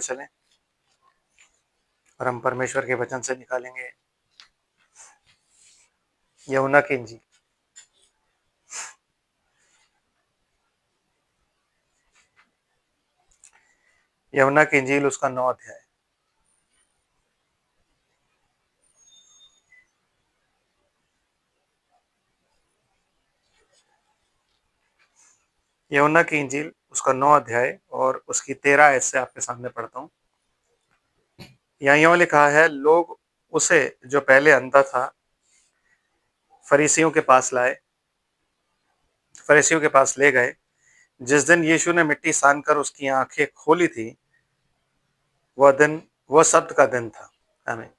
चलें और हम परमेश्वर के वचन से निकालेंगे यूहन्ना की इंजील। यूहन्ना की इंजील उसका 9 अध्याय। यूहन्ना की इंजील उसका 9 अध्याय और उसकी 13 आयत से आपके सामने पढ़ता हूँ। यहाँ यूं लिखा है, लोग उसे जो पहले अंधा था फरीसियों के पास ले गए। जिस दिन यीशु ने मिट्टी सान कर उसकी आंखें खोली थी, वह शब्द का दिन था। आमीन।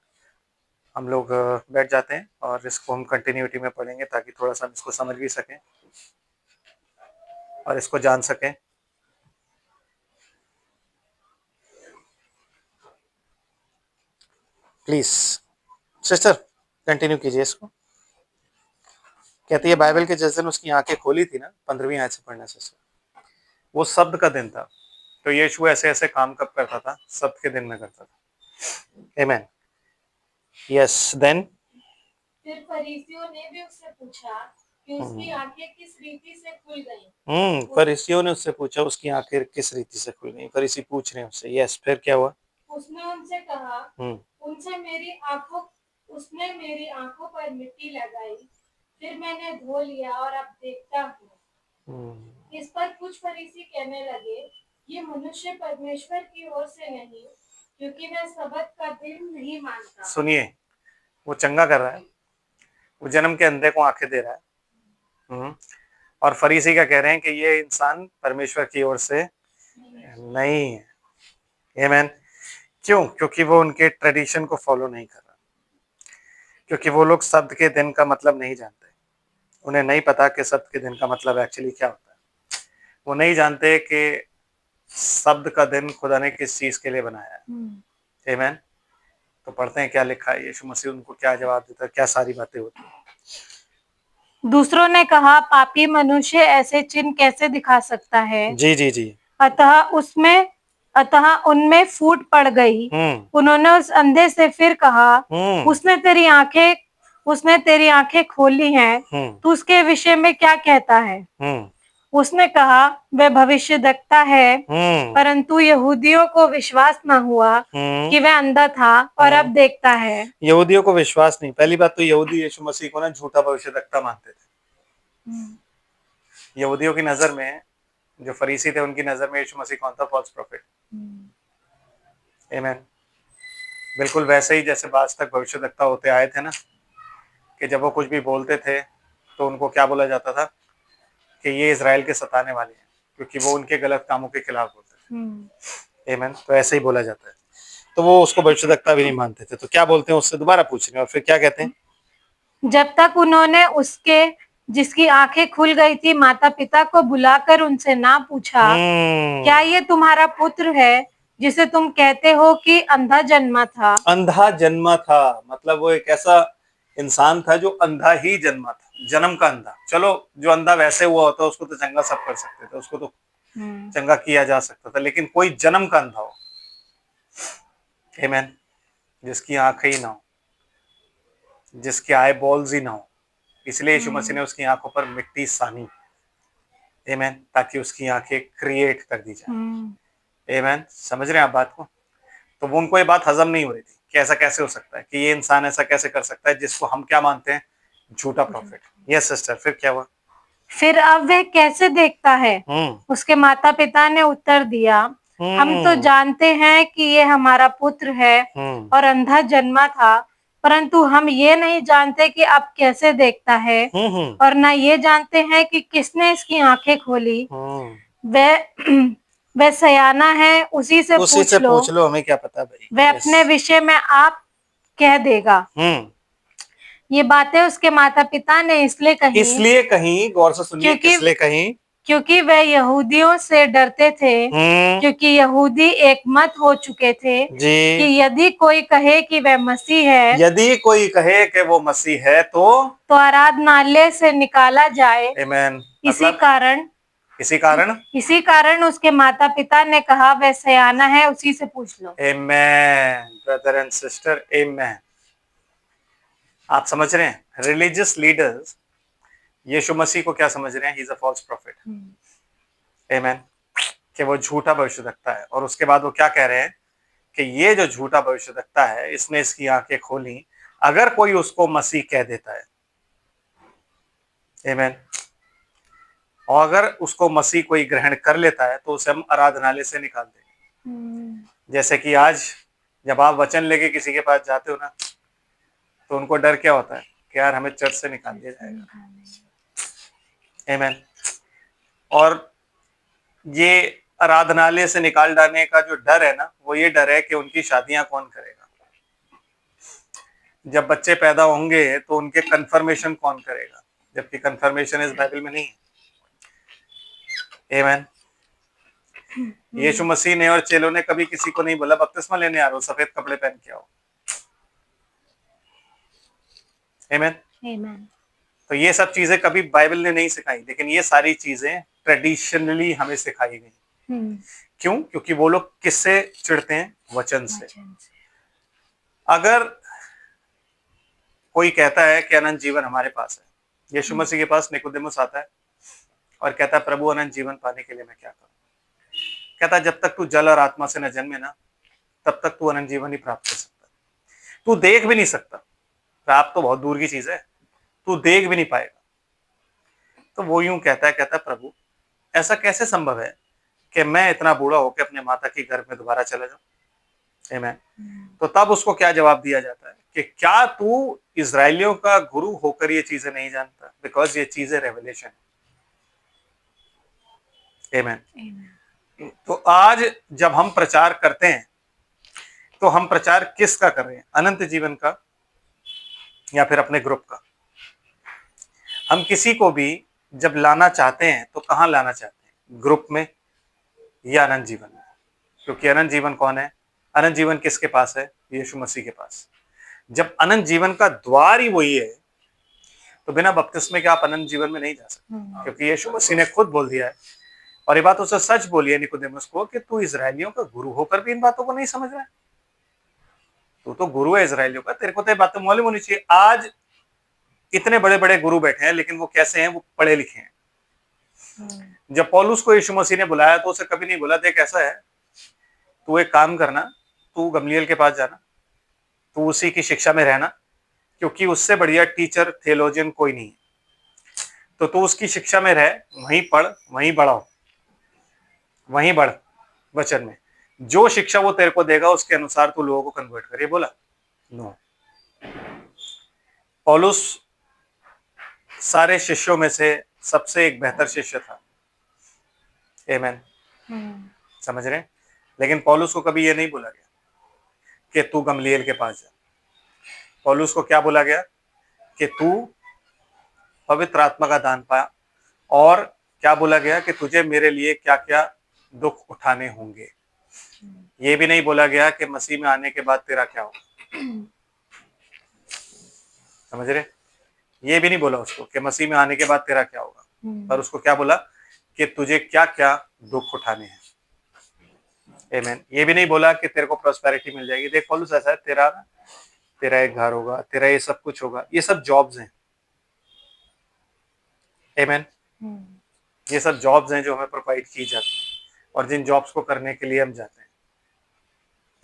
हम लोग बैठ जाते हैं और इसको हम कंटिन्यूटी में पढ़ेंगे ताकि थोड़ा सा इसको समझ भी सकें और इसको जान सकें। प्लीज सिस्टर कंटिन्यू कीजिए इसको। कहती है बाइबल के जिस दिन उसकी आंखें खोली थी ना, 15वीं आयत से पढ़ना सिस्टर, वो शब्द का दिन था। तो यीशु ऐसे ऐसे काम कब करता था? शब्द के दिन में करता था। आमीन। यस देन फिर फरीसियों ने भी उससे पूछा कि उसकी आंखें किस रीति से खुल गईं। फरीसियों ने उससे पूछा उसकी आंखें किस रीति से खुल गई। फरीसी पूछ रहे हैं उससे। यस फिर क्या हुआ? उसने उनसे कहा, उसने मेरी आंखों पर मिट्टी लगाई, फिर मैंने धो लिया और अब देखता हूँ। इस पर कुछ फरीसी कहने लगे, ये मनुष्य परमेश्वर की ओर से नहीं, क्योंकि वह सबत का दिन नहीं मानता। सुनिए, वो चंगा कर रहा है, वो जन्म के अंधे को आंखें दे रहा है। और फरीसी क्या कह रहे हैं कि ये इंसान परमेश्वर की ओर से नहीं है। आमीन। क्यों? क्योंकि वो उनके ट्रेडिशन को फॉलो नहीं कर रहा, क्योंकि वो लोग शब्द के दिन का मतलब नहीं जानते। उन्हें नहीं पता कि शब्द के दिन का मतलब एक्चुअली क्या होता है। वो नहीं जानते कि शब्द का दिन खुदा ने किस चीज के लिए बनाया है। आमीन। तो पढ़ते हैं क्या लिखा है। यीशु मसीह उनको क्या जवाब देता है, क्या सारी बातें होती हैं। दूसरों ने कहा, पापी मनुष्य ऐसे चिन्ह कैसे दिखा सकता है? जी जी जी। अतः उनमें फूट पड़ गई। उन्होंने उस अंधे से फिर कहा, उसने तेरी आंखें खोली हैं, तू उसके विषय में क्या कहता है? उसने कहा, वह भविष्यद्वक्ता है। परंतु यहूदियों को विश्वास न हुआ कि वह अंधा था और अब देखता है। यहूदियों को विश्वास नहीं। पहली बात तो यहूदी यीशु मसीह को ना झूठा भविष्यद्वक्ता मानते थे। यहूदियों की नजर में, जो फरीसी थे उनकी नजर में यीशु मसीह कौन था? False prophet. आमीन। बिल्कुल वैसे ही जैसे आज तक भविष्यद्वक्ता होते आए थे ना, कि जब वो कुछ भी बोलते थे तो उनको क्या बोला जाता था कि ये इजराइल के सताने वाले हैं, क्योंकि वो उनके गलत कामों के खिलाफ बोलते थे। आमीन। तो ऐसे ही बोला जाता है। तो वो उसको भविष्यद्वक्ता भी नहीं मानते थे। तो क्या बोलते हैं उससे? दोबारा पूछ रहे हैं और फिर क्या कहते हैं? जब तक उन्होंने उसके जिसकी आंखें खुल गई थी माता पिता को बुलाकर उनसे ना पूछा, क्या ये तुम्हारा पुत्र है जिसे तुम कहते हो कि अंधा जन्मा था? अंधा जन्मा था मतलब वो एक ऐसा इंसान था जो अंधा ही जन्मा था, जन्म का अंधा। चलो जो अंधा वैसे हुआ होता उसको तो चंगा सब कर सकते थे, उसको तो चंगा किया जा सकता था, लेकिन कोई जन्म का अंधा हो, आमीन, जिसकी आंखें ही ना हो, जिसके आई बॉल्स ही ना हो, इसलिए यीशु मसीह ने उसकी आंखों पर मिट्टी सानी, आमीन, ताकि उसकी आंखें क्रिएट कर दी जाए। आमीन। समझ रहे हैं आप बात को? तो वो उनको ये बात हजम नहीं हो रही थी कि ऐसा कैसे हो सकता है, कि ये इंसान ऐसा कैसे कर सकता है जिसको हम क्या मानते हैं? झूठा प्रॉफिट। यस सिस्टर, फिर क्या हुआ? फिर अब वह कैसे देखता है? उसके माता पिता ने उत्तर दिया, हम तो जानते हैं कि ये हमारा पुत्र है और अंधा जन्मा था, परंतु हम ये नहीं जानते कि अब कैसे देखता है और न ये जानते हैं कि किसने इसकी आंखें खोली। वह सयाना है, उसी से पूछ लो, हमें क्या पता भाई। वह अपने विषय में आप कह देगा। ये बातें उसके माता पिता ने इसलिए कही, गौर से सुनिए, इसलिए कही क्योंकि वह यहूदियों से डरते थे, क्योंकि यहूदी एक मत हो चुके थे कि यदि कोई कहे कि वह मसीह है, यदि कोई कहे कि वो मसीह है तो आराधनालय से निकाला जाए। आमीन। इसी कारण इसी कारण उसके माता पिता ने कहा वह सयाना है, उसी से पूछ लो। आमेन ब्रदर एंड सिस्टर, आमेन। आप समझ रहे हैं, रिलीजियस लीडर्स यीशु मसीह को क्या समझ रहे हैं? He is a false prophet. Amen, कि वो झूठा भविष्यवक्ता है। और उसके बाद वो क्या कह रहे हैं कि ये जो झूठा भविष्यवक्ता है इसने इसकी आंखें खोली, अगर कोई उसको मसीह कह देता है, आमेन, और अगर उसको मसीह कोई ग्रहण कर लेता है तो उसे हम आराधनालय से निकाल देंगे। जैसे कि आज जब आप वचन लेके किसी के पास जाते हो ना, तो उनको डर क्या होता है कि यार हमें चर्च से निकाल दिया जाएगा। आमेन। और ये आराधनालय से निकाल डालने का जो डर है ना, वो ये डर है कि उनकी शादियां कौन करेगा, जब बच्चे पैदा होंगे तो उनके कंफर्मेशन कौन करेगा, जबकि कंफर्मेशन इस बाइबल में नहीं है। आमेन। यीशु मसीह ने और चेलों ने कभी किसी को नहीं बोला बपतिस्मा लेने आ रहे हो, सफेद कपड़े पहन के आओ। आमेन। आमेन। तो ये सब चीजें कभी बाइबल ने नहीं सिखाई, लेकिन ये सारी चीजें ट्रेडिशनली हमें सिखाई गई। क्यों? क्योंकि वो लोग किससे चिढ़ते हैं? वचन से। अगर कोई कहता है कि अनंत जीवन हमारे पास है, यीशु मसीह के पास निकोदेमुस आता है और कहता है प्रभु अनंत जीवन पाने के लिए मैं क्या करूं? कहता है जब तक तू जल और आत्मा से न जन्मे ना, तब तक तू अनंत जीवन ही प्राप्त कर सकता। तू देख भी नहीं सकता, प्राप्त तो बहुत दूर की चीज है, तू देख भी नहीं पाएगा। तो वो यूं कहता है प्रभु ऐसा कैसे संभव है कि मैं इतना बूढ़ा होकर अपने माता के घर में दोबारा चला जाऊं? आमेन। तो तब उसको क्या जवाब दिया जाता है कि क्या तू इजरायलियों का गुरु होकर ये चीजें नहीं जानता? बिकॉज ये चीजें रेवलेशन है। आमेन। तो आज जब हम प्रचार करते हैं तो हम प्रचार किसका कर रहे हैं? अनंत जीवन का या फिर अपने ग्रुप का? हम किसी को भी जब लाना चाहते हैं तो कहां लाना चाहते हैं? ग्रुप में या अनंत जीवन में? क्योंकि अनंत जीवन कौन है? अनंत जीवन किसके पास है? यीशु मसीह के पास। जब अनंत जीवन का द्वार ही वही है, तो बिना बपतिस्मे के आप अनंत जीवन में नहीं जा सकते, क्योंकि यीशु मसीह ने खुद बोल दिया है, और ये बात उसने सच बोली है निकोदेमुस को कि तू इजरायलियों का गुरु होकर भी इन बातों को नहीं समझ रहा है। तू तो गुरु है इजरायलियों का, तेरे को तो ये बातें मालूम होनी चाहिए। आज इतने बड़े बड़े गुरु बैठे हैं, लेकिन वो कैसे हैं? वो पढ़े लिखे हैं। जब पौलुस को यीशु मसीह ने बुलाया तो उसे कभी नहीं बोला देख ऐसा है, तू एक काम करना, तू गमलीएल के पास जाना, तू उसी की शिक्षा में रहना, क्योंकि उससे बढ़िया टीचर थियोलॉजियन कोई नहीं है, तो तू उसकी शिक्षा में रह, वहीं पढ़, वहीं बढ़ाओ, वहीं बढ़ वचन में। जो शिक्षा वो तेरे को देगा उसके अनुसार तू लोगों को कन्वर्ट कर। ये बोला? नो। पौलुस सारे शिष्यों में से सबसे एक बेहतर शिष्य था। आमेन। समझ रहे हैं? लेकिन पौलुस को कभी ये नहीं बोला गया कि तू गमलीएल के पास जा। पौलुस को क्या बोला गया कि तू पवित्र आत्मा का दान पा, और क्या बोला गया कि तुझे मेरे लिए क्या क्या दुख उठाने होंगे। ये भी नहीं बोला गया कि मसीह में आने के बाद तेरा क्या होगा। समझ रहे? ये भी नहीं बोला उसको कि मसीह में आने के बाद तेरा क्या होगा, पर उसको क्या बोला कि तुझे क्या क्या दुख उठाने हैं। आमेन। ये भी नहीं बोला कि तेरे को प्रॉस्पेरिटी मिल जाएगी। देख पौलुस ऐसा है, तेरा एक घर होगा, तेरा ये सब कुछ होगा, ये सब जॉब्स हैं। आमेन। ये सब जॉब्स हैं जो हमें प्रोवाइड की जाती हैं, और जिन जॉब्स को करने के लिए हम जाते हैं।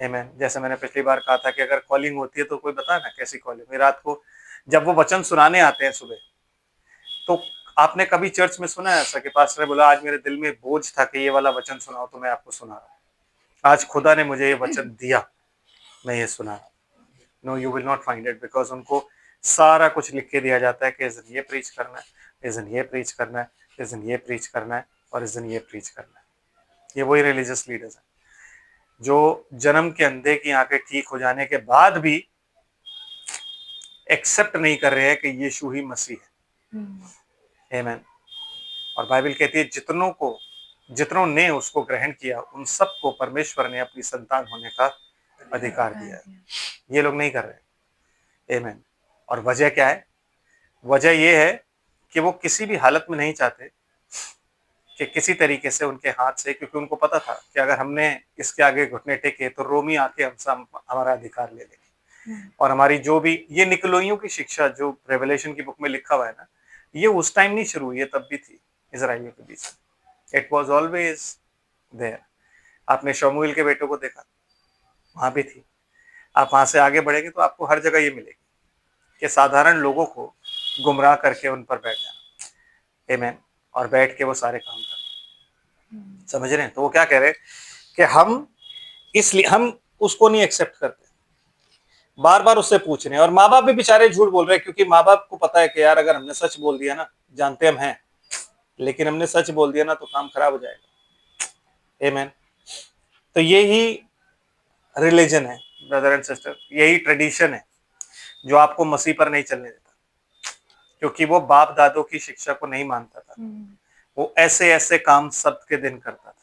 आमेन। जैसे मैंने पिछली बार कहा था कि अगर कॉलिंग होती है तो कोई बताए ना कैसी कॉलिंग। रात को जब वो वचन सुनाने आते हैं सुबह, तो आपने कभी चर्च में सुना है ऐसा कि पास्टर ने बोला आज मेरे दिल में बोझ था कि ये वाला वचन सुनाओ, तो मैं आपको सुना रहा हूं, आज खुदा ने मुझे ये वचन दिया, मैं ये सुना रहा हूं। No, you will not find it, because उनको सारा कुछ लिख के दिया जाता है कि इस दिन ये प्रीच करना है, इस दिन ये प्रीच करना है, इस दिन ये प्रीच करना है, और इस दिन ये प्रीच करना है। ये वही रिलीजियस लीडर्स हैं जो जन्म के अंधे की आंखें ठीक हो जाने के बाद भी एक्सेप्ट नहीं कर रहे हैं कि यीशु ही मसीह है। आमेन। और बाइबल कहती है जितनों ने उसको ग्रहण किया उन सबको परमेश्वर ने अपनी संतान होने का अधिकार दिया है। ये लोग नहीं कर रहे। आमेन। और वजह क्या है? वजह ये है कि वो किसी भी हालत में नहीं चाहते कि किसी तरीके से उनके हाथ से, क्योंकि उनको पता था कि अगर हमने इसके आगे घुटने टेके तो रोमी आके हमसे हमारा अधिकार ले लेंगे। और हमारी जो भी ये निकलोइयों की शिक्षा जो रेवलेशन की बुक में लिखा हुआ है ना, ये उस टाइम नहीं शुरू हुई, ये तब भी थी इजराइलियों के बीच। It was always there. आपने शमूएल के बेटों को देखा, वहां भी थी। आप वहां से आगे बढ़ेंगे तो आपको हर जगह ये मिलेगी कि साधारण लोगों को गुमराह करके उन पर बैठ जाना। आमीन। और बैठ के वो सारे काम कर, समझ रहे हैं? तो वो क्या कह रहे कि हम इसलिए हम उसको नहीं एक्सेप्ट करते, बार बार उससे पूछ रहे हैं। और माँ बाप भी बेचारे झूठ बोल रहे हैं, क्योंकि माँ बाप को पता है कि यार अगर हमने सच बोल दिया ना, जानते हम हैं, लेकिन हमने सच बोल दिया ना तो काम खराब हो जाएगा। आमीन। तो यही रिलीजन है ब्रदर एंड सिस्टर, यही ट्रेडिशन है जो आपको मसीह पर नहीं चलने देता, क्योंकि वो बाप दादों की शिक्षा को नहीं मानता था। वो ऐसे ऐसे काम सब के दिन करता था।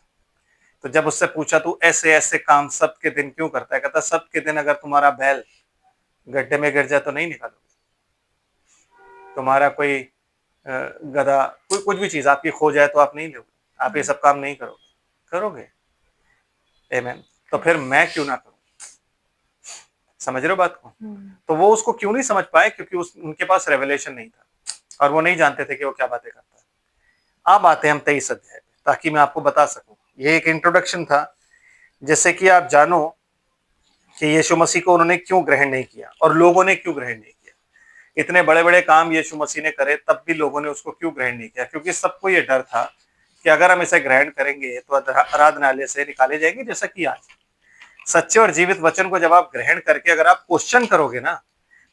तो जब उससे पूछा तू ऐसे ऐसे काम सब के दिन क्यों करता है, कहता सब के दिन अगर तुम्हारा बैल गड्ढे में गिर जाए तो नहीं निकालोगे, तुम्हारा कोई गधा, कोई कुछ भी चीज आपकी खो जाए तो आप नहीं लोगे, आप ये सब काम नहीं करोगे, करोगे। आमीन। तो फिर मैं क्यों ना करूं? समझ रहे हो बात को? तो वो उसको क्यों नहीं समझ पाए, क्योंकि उनके पास रेवलेशन नहीं था और वो नहीं जानते थे कि वो क्या बातें करता है। अब आते हैं हम 23 अध्याय पे, ताकि मैं आपको बता सकूं। ये एक इंट्रोडक्शन था, जैसे कि आप जानो कि यीशु मसीह को उन्होंने क्यों ग्रहण नहीं किया और लोगों ने क्यों ग्रहण नहीं किया। इतने बड़े बड़े काम यीशु मसीह ने करे, तब भी लोगों ने उसको क्यों ग्रहण नहीं किया? क्योंकि सबको ये डर था कि अगर हम इसे ग्रहण करेंगे तो आराधनालय से निकाले जाएंगे, जैसा कि आज सच्चे और जीवित वचन को जब आप ग्रहण करके अगर आप क्वेश्चन करोगे ना,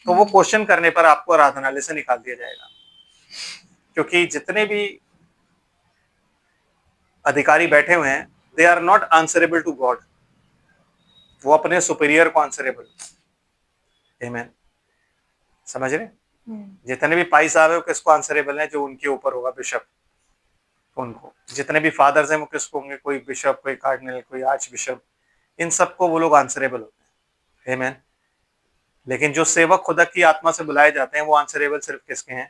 तो वो क्वेश्चन करने पर आपको आराधनालय से निकाल दिया जाएगा। क्योंकि जितने भी अधिकारी बैठे हुए हैं, they are not answerable to God, वो अपने सुपीरियर को आंसरेबल। आमीन। समझ रहे? जितने भी पाई साहब है वो किसको आंसरेबल है? जो उनके ऊपर होगा, बिशप, उनको। जितने भी फादर्स हैं वो किसको होंगे? कोई बिशप, कोई कार्डिनल, कोई आर्च बिशप, इन सबको वो लोग आंसरेबल होते हैं। आमीन। लेकिन जो सेवक खुदा की आत्मा से बुलाए जाते हैं वो आंसरेबल सिर्फ किसके हैं?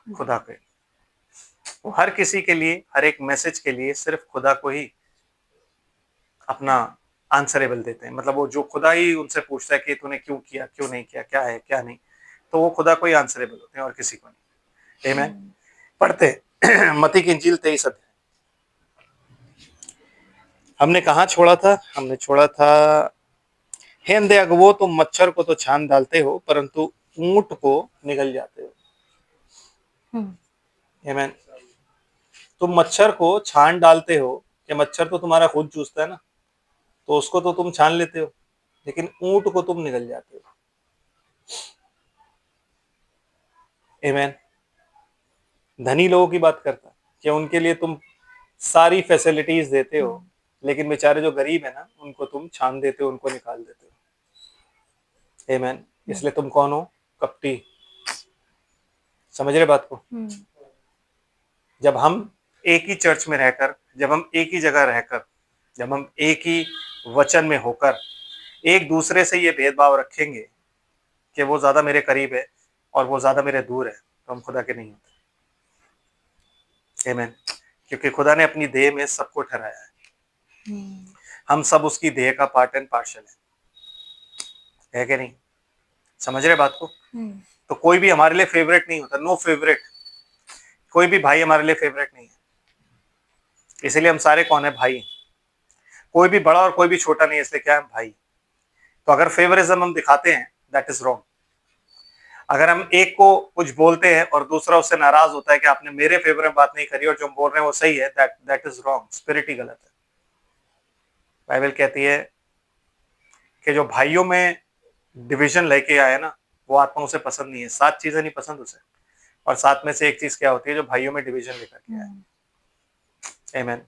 खुदा के। वो हर किसी के लिए, हर एक मैसेज के लिए सिर्फ खुदा को ही अपना आंसरेबल देते हैं। मतलब वो जो खुदा ही उनसे पूछता है कि तूने क्यों किया, क्यों नहीं किया, क्या है क्या नहीं, तो वो खुदा को ही आंसरेबल होते हैं और किसी को नहीं। आमीन। पढ़ते मत्ती की इंजील 23 अध्याय। हमने कहाँ छोड़ा था? हमने छोड़ा था, हे अंधे अगुवो, तुम मच्छर को तो छान डालते हो परंतु ऊंट को निगल जाते हो। आमीन। तुम मच्छर को छान डालते हो, कि मच्छर तो तुम्हारा खून चूसता है ना, तो उसको तो तुम छान लेते हो, लेकिन ऊंट को तुम निगल जाते हो। आमीन। धनी लोगों की बात करता कि उनके लिए तुम सारी फैसिलिटीज देते हो, लेकिन बेचारे जो गरीब है ना, उनको तुम छान देते हो, उनको निकाल देते हो। आमीन। इसलिए तुम कौन हो? कपटी। समझ रहे बात को? जब हम एक ही चर्च में रहकर, जब हम एक ही जगह रहकर, जब हम एक ही वचन में होकर एक दूसरे से ये भेदभाव रखेंगे कि वो ज्यादा मेरे करीब है और वो ज्यादा मेरे दूर है, तो हम खुदा के नहीं होते। आमीन। क्योंकि खुदा ने अपनी देह में सबको ठहराया है। हम सब उसकी देह का पार्ट एंड पार्शल है कि नहीं? समझ रहे बात को? तो कोई भी हमारे लिए फेवरेट नहीं होता, नो फेवरेट। कोई भी भाई हमारे लिए फेवरेट नहीं है। इसीलिए हम सारे कौन है? भाई। कोई भी बड़ा और कोई भी छोटा नहीं है, इसलिए क्या है? भाई। तो अगर फेवरिज्म हम दिखाते हैं, दैट इज रॉन्ग। अगर हम एक को कुछ बोलते हैं और दूसरा उससे नाराज होता है कि आपने मेरे फेवर में बात नहीं करी और जो हम बोल रहे हैं वो सही है, दैट इज रॉन्ग। स्पिरिट ही गलत है। बाइबल कहती है कि जो भाइयों में डिवीजन लेके आए ना, वो आत्मा उसे पसंद नहीं है। 7 चीजें नहीं पसंद उसे, और 7 में से एक चीज क्या होती है? जो भाइयों में डिवीजन लेकर के आए। आमीन।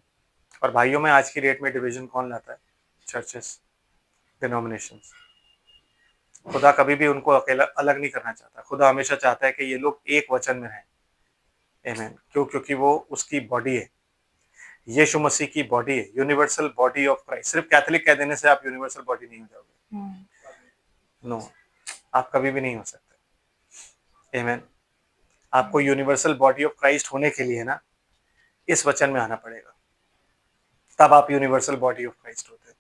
और भाइयों में आज की डेट में डिवीजन कौन लाता है? Churches, denominations. खुदा कभी भी उनको अकेला अलग नहीं करना चाहता। खुदा हमेशा चाहता है कि ये लोग एक वचन में रहें। आमीन। क्यों? क्योंकि वो उसकी बॉडी है, यीशु मसीह की बॉडी है, यूनिवर्सल बॉडी ऑफ क्राइस्ट। सिर्फ कैथोलिक कह देने से आप यूनिवर्सल बॉडी नहीं हो जाओगे। नो, आप कभी भी नहीं हो सकते। आमीन। आपको यूनिवर्सल बॉडी ऑफ क्राइस्ट होने के लिए ना, इस वचन में आना पड़ेगा, तब आप यूनिवर्सल बॉडी ऑफ क्राइस्ट होते हो,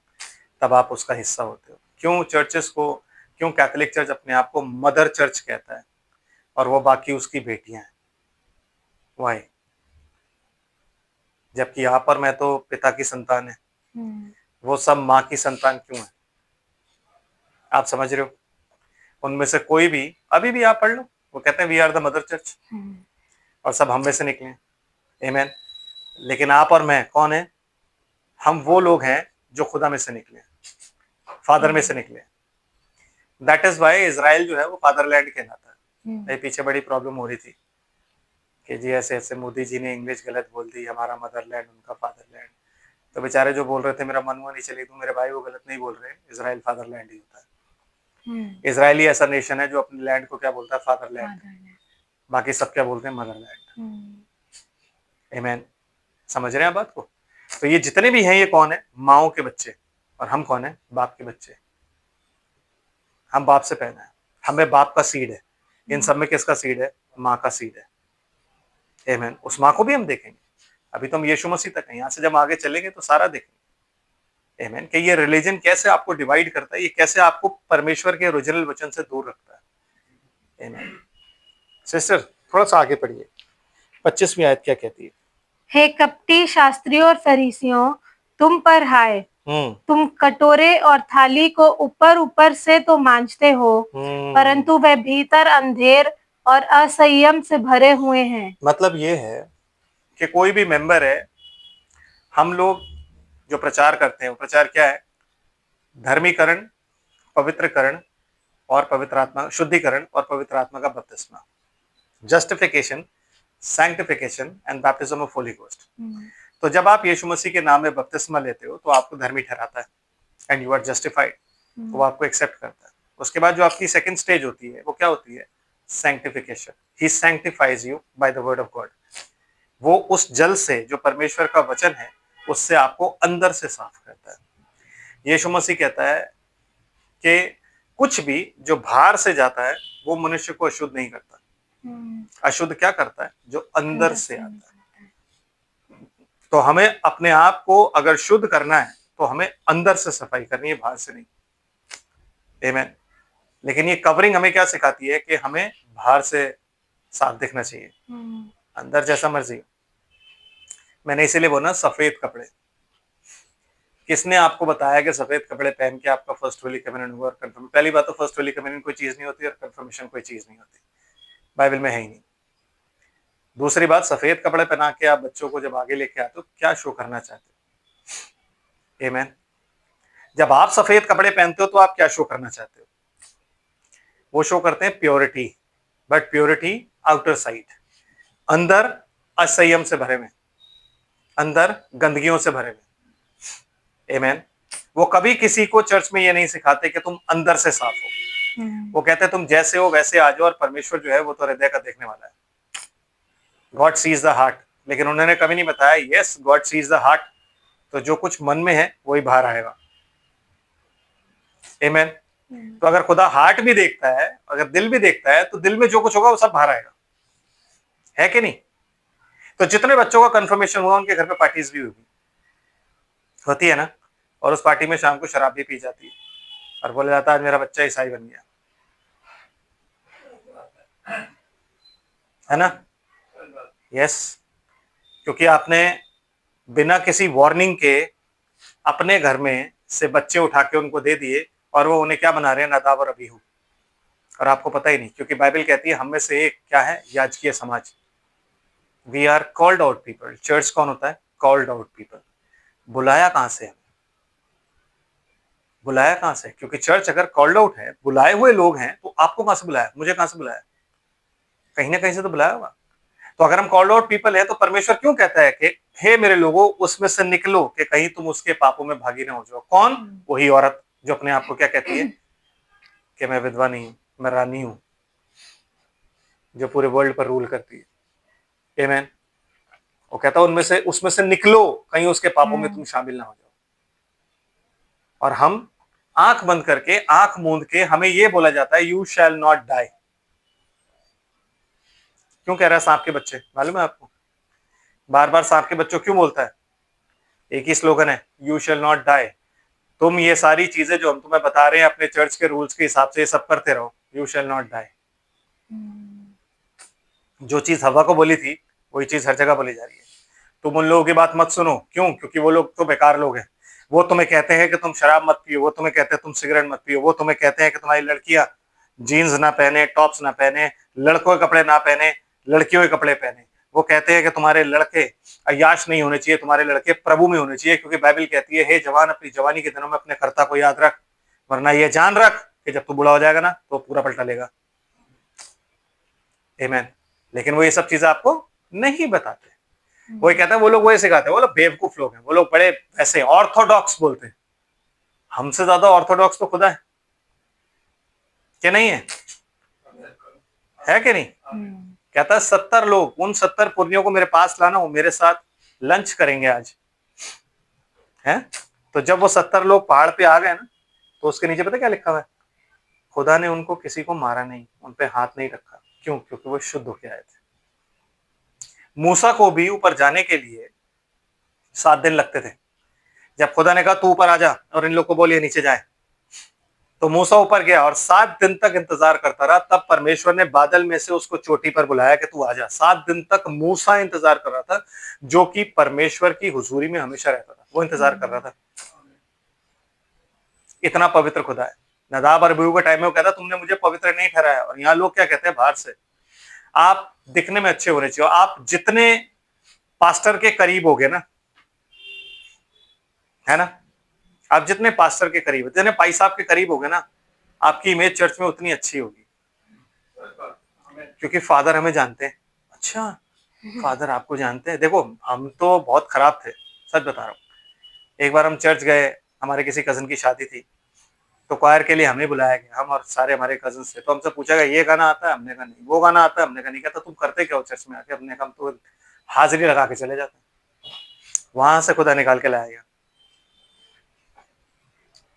तब आप उसका हिस्सा होते हो। क्यों चर्चेस को, क्यों कैथोलिक चर्च अपने आप को मदर चर्च कहता है और वो बाकी उसकी बेटियां हैं? वाई? जबकि यहाँ पर मैं तो पिता की संतान है, वो सब माँ की संतान क्यों है? आप समझ रहे हो? उनमें से कोई भी, अभी भी आप पढ़ लो, वो कहते हैं we are the mother church, और सब हम में से निकले। आमेन। लेकिन आप और मैं कौन है? हम वो लोग हैं जो खुदा में से निकले, फादर में से निकले। दैट इज वाई इजराइल जो है वो फादरलैंड कहलाता है। मेरे पीछे बड़ी प्रॉब्लम हो रही थी कि जी ऐसे ऐसे मोदी जी ने इंग्लिश गलत बोल दी, हमारा मदरलैंड उनका फादरलैंड। तो बेचारे जो बोल रहे थे मेरा मन हुआ नहीं चले, मेरे भाई वो गलत नहीं बोल रहे, इजराइल फादरलैंड ही होता है। इजराइल ही ऐसा नेशन है जो अपने लैंड को क्या बोलता है? फादरलैंड। बाकी सब क्या बोलते हैं? मदरलैंड। आमेन। समझ रहे हैं बात को? तो ये जितने भी हैं ये कौन है? माओ के बच्चे। और हम कौन है? बाप के बच्चे। हम बाप से पैदा है, हमें बाप का सीड है। इन सब में किसका सीड है? माँ का सीड है। आमेन। उस माँ को भी हम देखेंगे। अभी तो हम यीशु मसीह तक हैं, यहाँ से जब आगे चलेंगे तो सारा देखेंगे। आमेन। कि ये रिलीजन कैसे आपको डिवाइड करता है, ये कैसे आपको परमेश्वर के ओरिजिनल वचन से दूर रखता है। आमेन। सिस्टर थोड़ा सा आगे पढ़िए, 25वीं आयत क्या कहती है? हे कपटी शास्त्रियों और फरीसियों, तुम पर हाय, तुम कटोरे और थाली को ऊपर ऊपर से तो मांजते हो, परंतु वे भीतर अंधेर और असंयम से भरे हुए हैं। मतलब ये है कि कोई भी मेंबर है, हम लोग जो प्रचार करते हैं वो प्रचार क्या है? धर्मीकरण, पवित्रकरण और पवित्र आत्मा, शुद्धिकरण और पवित्र आत्मा का बपतिस्मा, justification, sanctification and baptism of holy ghost. तो जब आप यीशु मसीह के नाम में बपतिस्मा लेते हो तो आपको धर्मी ठहराता है, एंड यू आर जस्टिफाइड, वो आपको एक्सेप्ट करता है। उसके बाद जो आपकी सेकंड स्टेज होती है वो क्या होती है? Sanctification. He sanctifies you by the word of God. वो उस जल से जो परमेश्वर का वचन है उससे आपको अंदर से साफ करता है। यीशु मसीह कहता है कि कुछ भी जो बाहर से जाता है वो मनुष्य को अशुद्ध नहीं करता। अशुद्ध क्या करता है? जो अंदर से आता है। तो हमें अपने आप को अगर शुद्ध करना है तो हमें अंदर से सफाई करनी है, बाहर से नहीं। आमेन। लेकिन ये कवरिंग हमें क्या सिखाती है? कि हमें बाहर से साफ दिखना चाहिए, अंदर जैसा मर्जी। मैंने इसीलिए बोला सफेद कपड़े। किसने आपको बताया कि सफेद कपड़े पहन के आपका फर्स्ट होली कम्युनियन हुआ और कंफर्म? पहली बात तो फर्स्ट होली कम्युनियन कोई चीज नहीं होती और कंफर्मेशन कोई चीज नहीं होती, बाइबल में है ही नहीं। दूसरी बात, सफेद कपड़े पहना के आप बच्चों को जब आगे लेके आते हो क्या शो करना चाहते हो? आमेन। जब आप सफेद कपड़े पहनते हो तो आप क्या शो करना चाहते हो? वो शो करते हैं purity, but purity outer side, अंदर असंयम से भरे में, अंदर गंदगियों से भरे में। आमेन। वो कभी किसी को चर्च में ये नहीं सिखाते कि तुम अंदर से साफ हो। वो कहते हैं तुम जैसे हो वैसे आ जाओ, और परमेश्वर जो है वो तो हृदय का देखने वाला है। God sees the heart. लेकिन उन्होंने कभी नहीं बताया yes God sees the heart, तो जो कुछ मन में है वही बाहर आएगा। आमेन। तो अगर खुदा हार्ट भी देखता है, अगर दिल भी देखता है, तो दिल में जो कुछ होगा वो सब बाहर आएगा, है कि नहीं? तो जितने बच्चों का कंफर्मेशन हुआ उनके घर पे पार्टीज भी होती है ना, और उस पार्टी में शाम को शराब भी पी जाती है और बोला जाता है आज मेरा बच्चा ईसाई बन गया, है ना? यस। क्योंकि आपने बिना किसी वार्निंग के अपने घर में से बच्चे उठा के उनको दे दिए और वो उन्हें क्या बना रहे हैं? नादाब और अबीहू, और आपको पता ही नहीं। क्योंकि बाइबल कहती है हम में से एक क्या है? याजकीय समाज। We are called out people. Church कौन होता है? Called out people. बुलाया कहां से है? बुलाया कहां से? क्योंकि चर्च अगर कॉल्ड आउट है, बुलाए हुए लोग हैं, तो आपको कहां से बुलाया? मुझे कहां से बुलाया? कहीं ना कहीं से तो बुलाया होगा। तो अगर हम कॉल्ड आउट पीपल है तो परमेश्वर क्यों कहता है कि हे मेरे लोगों उसमें से निकलो कि कहीं तुम उसके पापों में भागी ना हो जाओ? कौन? वही औरत जो अपने आप को क्या कहती है कि मैं विधवा नहीं हूं, मैं रानी हूं, जो पूरे वर्ल्ड पर रूल करती है। आमेन। वो कहता है उनमें से, उसमें से निकलो, कहीं उसके पापों में तुम शामिल ना हो जाओ। और हम आंख बंद करके, आंख मूंद के, हमें यह बोला जाता है यू शैल नॉट डाई। क्यों कह रहा है सांप के बच्चे? मालूम है आपको? बार बार सांप के बच्चों क्यों बोलता है? एक ही स्लोगन है, यू शैल नॉट डाई। तुम ये सारी चीजें जो हम तुम्हें बता रहे हैं अपने चर्च के रूल्स के हिसाब से, ये सब करते रहो, यू शैल नॉट डाई। जो चीज हवा को बोली थी वही चीज हर जगह बोली जा रही है। तुम उन लोगों की बात मत सुनो, क्यों? क्योंकि वो लोग तो बेकार लोग हैं। वो तुम्हें कहते हैं कि तुम शराब मत पियो, वो तुम्हें कहते हैं तुम सिगरेट मत पियो, वो तुम्हें कहते हैं कि तुम्हारी लड़कियां जीन्स ना पहने, टॉप्स ना पहने, लड़कों के कपड़े ना पहने, लड़कियों के कपड़े पहने। वो कहते हैं कि तुम्हारे लड़के अय्याश नहीं होने चाहिए, तुम्हारे लड़के प्रभु में होने चाहिए, क्योंकि बाइबल कहती है, हे जवान अपनी जवानी के दिनों में अपने कर्ता को याद रख, वरना ये जान रख कि जब तू बूढ़ा हो जाएगा ना तो पूरा पलटा लेगा। आमीन। लेकिन वो ये सब चीजें आपको नहीं बताते। वो कहता है, वो लोग वही सिखाते हैं, वो लोग बेवकूफ लोग हैं, वो लोग बड़े ऐसे ऑर्थोडॉक्स बोलते हैं। हमसे ज्यादा ऑर्थोडॉक्स तो खुदा है कि नहीं है कि नहीं? कहता है 70 लोग, उन 70 पुर्नियों को मेरे पास लाना, वो मेरे साथ लंच करेंगे आज, है? तो जब वो 70 लोग पहाड़ पे आ गए ना, तो उसके नीचे पता क्या लिखा हुआ है? खुदा ने उनको किसी को मारा नहीं, उन पे हाथ नहीं रखा। क्यों? क्योंकि वो शुद्ध होके आए थे। मूसा को भी ऊपर जाने के लिए 7 दिन लगते थे। जब खुदा ने कहा तू ऊपर आ जा और इन लोग को बोलिए नीचे जाए, तो मूसा ऊपर गया और 7 दिन तक इंतजार करता रहा। तब परमेश्वर ने बादल में से उसको चोटी पर बुलाया कि तू आ जा। 7 दिन तक मूसा इंतजार कर रहा था, जो कि परमेश्वर की हुजूरी में हमेशा रहता था, वो इंतजार कर रहा था। इतना पवित्र खुदा है। नदाब और अबीहू का टाइम में वो कहता तुमने मुझे पवित्र नहीं ठहराया। और यहाँ लोग क्या कहते हैं बाहर से, आप दिखने में अच्छे होने चाहिए, आप जितने पास्टर के करीब होगे ना, है ना, आप जितने पास्टर के करीब, जितने भाई साहब के करीब होगे ना, आपकी इमेज चर्च में उतनी अच्छी होगी। क्योंकि फादर हमें जानते हैं। अच्छा, फादर आपको जानते हैं? देखो हम तो बहुत खराब थे, सच बता रहा हूँ। एक बार हम चर्च गए, हमारे किसी कजन की शादी थी, तो क्वायर के लिए हमें बुलाया गया, हम और सारे हमारे कजन थे। तो हमसे पूछा गया ये गाना आता है? हमने कहा नहीं। वो गाना आता है? हमने कहा नहीं। कहता तुम करते क्या हो चर्च में आके? हमने कहा हम तो हाजिरी लगा के चले जाते। वहां से खुदा निकाल के लाया गया।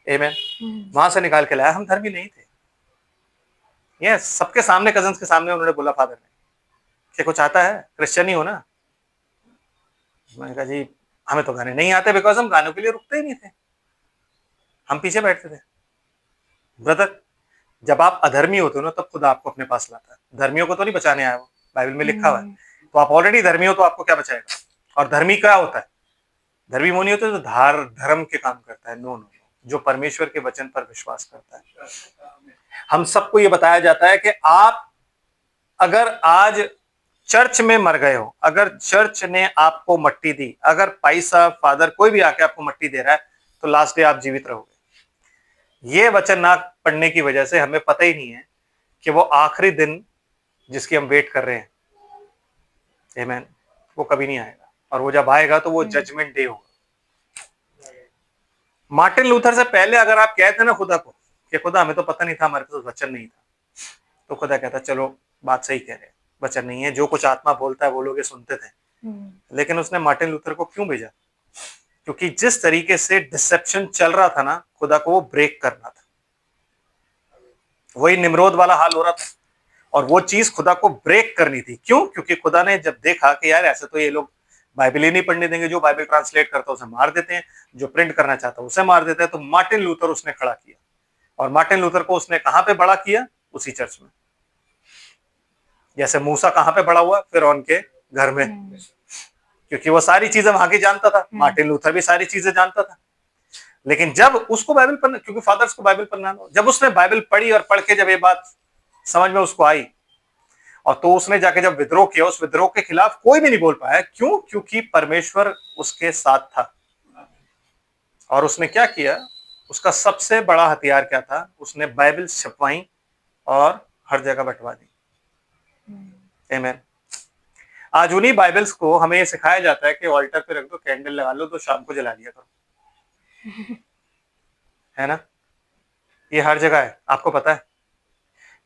आमीन। वहां से निकाल के लाया। हम धर्मी नहीं थे। ये सबके सामने, कजन के सामने उन्होंने बोला फादर ने कि कुछ आता है, क्रिश्चियन ही हो ना? मैंने कहा जी हमें तो गाने नहीं आते, बिकॉज हम गानों के लिए रुकते ही नहीं थे, हम पीछे बैठते थे। ब्रदर, जब आप अधर्मी होते हो ना, तब खुदा आपको अपने पास लाता है। धर्मियों को तो नहीं बचाने आया, वो बाइबल में लिखा हुआ है। तो आप ऑलरेडी धर्मी हो, तो आपको क्या बचाएगा? और धर्मी क्या होता है? धर्मी वो नहीं होता जो धर्म के काम करता है। नो नो, जो परमेश्वर के वचन पर विश्वास करता है। हम सबको ये बताया जाता है कि आप अगर आज चर्च में मर गए हो, अगर चर्च ने आपको मट्टी दी, अगर भाई साहब, फादर, कोई भी आके आपको मट्टी दे रहा है, तो लास्ट डे आप जीवित रहोगे। ये वचन ना पढ़ने की वजह से हमें पता ही नहीं है कि वो आखिरी दिन जिसकी हम वेट कर रहे हैं, आमीन, वो कभी नहीं आएगा। और वो जब आएगा तो वो जजमेंट डे होगा। मार्टिन लूथर से पहले अगर आप कहते ना खुदा को कि खुदा हमें तो पता नहीं था, हमारे पास वचन नहीं था, तो खुदा कहता चलो बात सही कह रहे हैं, वचन नहीं है, जो कुछ आत्मा बोलता है वो लोग ये सुनते थे। लेकिन उसने मार्टिन लूथर को क्यों भेजा? क्योंकि जिस तरीके से डिसेप्शन चल रहा था ना, खुदा को वो ब्रेक करना था। वही निम्रोद वाला हाल हो रहा था, और वो चीज खुदा को ब्रेक करनी थी। क्यों? क्योंकि खुदा ने जब देखा कि यार ऐसे तो ये लोग बाइबल ही नहीं पढ़ने देंगे, जो बाइबल ट्रांसलेट करता है उसे मार देते हैं, जो प्रिंट करना चाहता है उसे मार देते हैं, तो मार्टिन लूथर उसने खड़ा किया। और मार्टिन लूथर को उसने कहां पे बड़ा किया? उसी चर्च में। जैसे मूसा कहां पे बड़ा हुआ? फिरौन के घर में, क्योंकि वो सारी चीजें वहां की जानता था। मार्टिन लूथर भी सारी चीजें जानता था। लेकिन जब उसको बाइबल पढ़ना, क्योंकि फादर्स को बाइबल पढ़ना, जब उसने बाइबल पढ़ी और पढ़ के जब ये बात समझ में उसको आई, और तो उसने जाके जब विद्रोह किया, उस विद्रोह के खिलाफ कोई भी नहीं बोल पाया। क्यों? क्योंकि परमेश्वर उसके साथ था। और उसने क्या किया? उसका सबसे बड़ा हथियार क्या था? उसने बाइबल छपवाई और हर जगह बंटवा दी। आमीन। आज उन्हीं बाइबल्स को हमें ये सिखाया जाता है कि ऑल्टर पे रख दो, कैंडल लगा लो, तो शाम को जला लिया करो। है ना? ये हर जगह है, आपको पता है,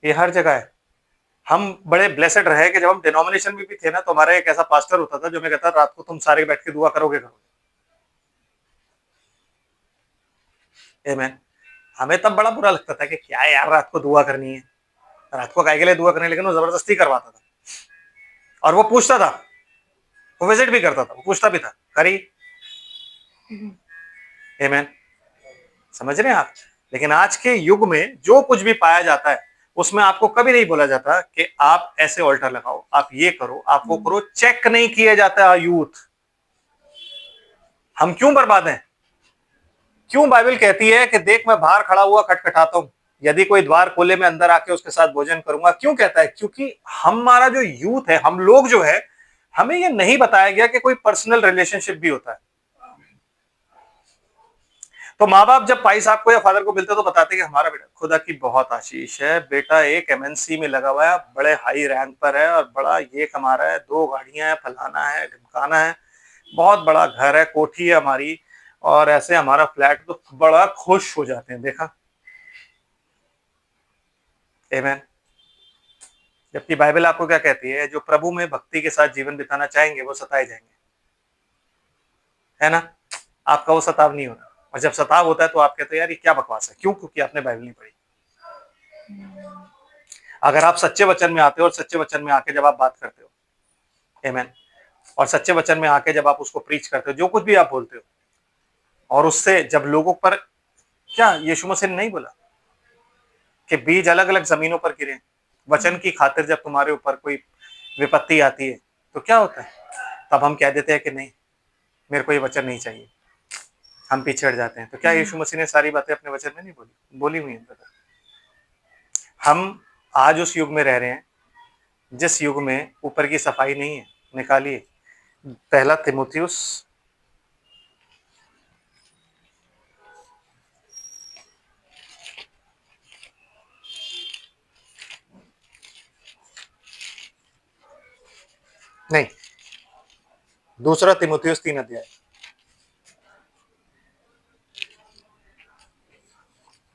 ये हर जगह है। हम बड़े ब्लेसेड रहे कि जब हम डिनोमिनेशन में भी थे ना, तो हमारा एक ऐसा पास्टर होता था जो मैं कहता रात को तुम सारे बैठ के दुआ करोगे। आमीन। हमें तब बड़ा बुरा लगता था कि क्या यार रात को दुआ करनी है, रात को काय के लिए दुआ करनी है, लेकिन वो जबरदस्ती करवाता था। और वो पूछता था वो विजिट भी करता था, वो पूछता भी था, करी। आमेन। समझ रहे हैं आप? लेकिन आज के युग में जो कुछ भी पाया जाता है उसमें आपको कभी नहीं बोला जाता कि आप ऐसे ऑल्टर लगाओ, आप ये करो, आप वो करो। चेक नहीं किया जाता यूथ। हम क्यों बर्बाद हैं? क्यों बाइबल कहती है कि देख मैं बाहर खड़ा हुआ खटखटाता हूं, यदि कोई द्वार खोले मैं अंदर आके उसके साथ भोजन करूंगा? क्यों कहता है? क्योंकि हमारा जो यूथ है, हम लोग जो है, हमें ये नहीं बताया गया कि कोई पर्सनल रिलेशनशिप भी होता है। तो माँ बाप जब भाई साहब को या फादर को मिलते तो बताते कि हमारा बेटा, खुदा की बहुत आशीष है, बेटा एक एमएनसी में लगा हुआ है, बड़े हाई रैंक पर है और बड़ा ये कमा रहा है, 2 गाड़ियां हैं, फलाना है, ढिमकाना है, बहुत बड़ा घर है, कोठी है हमारी, और ऐसे हमारा फ्लैट। तो बड़ा खुश हो जाते हैं। देखा? आमेन। जबकि बाइबल आपको क्या कहती है? जो प्रभु में भक्ति के साथ जीवन बिताना चाहेंगे वो सताए जाएंगे, है ना? आपका वो सताव नहीं होना। और जब सताव होता है तो आप कहते हैं यार ये क्या बकवास है। क्यों? क्योंकि आपने बाइबल नहीं पढ़ी। अगर आप सच्चे वचन में आते हो और सच्चे वचन में आके जब आप बात करते हो, आमेन, और सच्चे वचन में आके जब आप उसको प्रीच करते हो, जो कुछ भी आप बोलते हो, और उससे जब लोगों पर, क्या यीशु मसीह ने नहीं बोला कि बीज अलग अलग जमीनों पर गिरे? वचन की खातिर जब तुम्हारे ऊपर कोई विपत्ति आती है तो क्या होता है? तब हम कह देते हैं कि नहीं, मेरे को ये वचन नहीं चाहिए, हम पीछे हट जाते हैं। तो क्या यीशु मसीह ने सारी बातें अपने वचन में नहीं बोली? बोली हुई है। हम आज उस युग में रह रहे हैं जिस युग में ऊपर की सफाई नहीं है। निकालिए पहला तीमुथियुस, नहीं, दूसरा तीमुथियुस 3 अध्याय,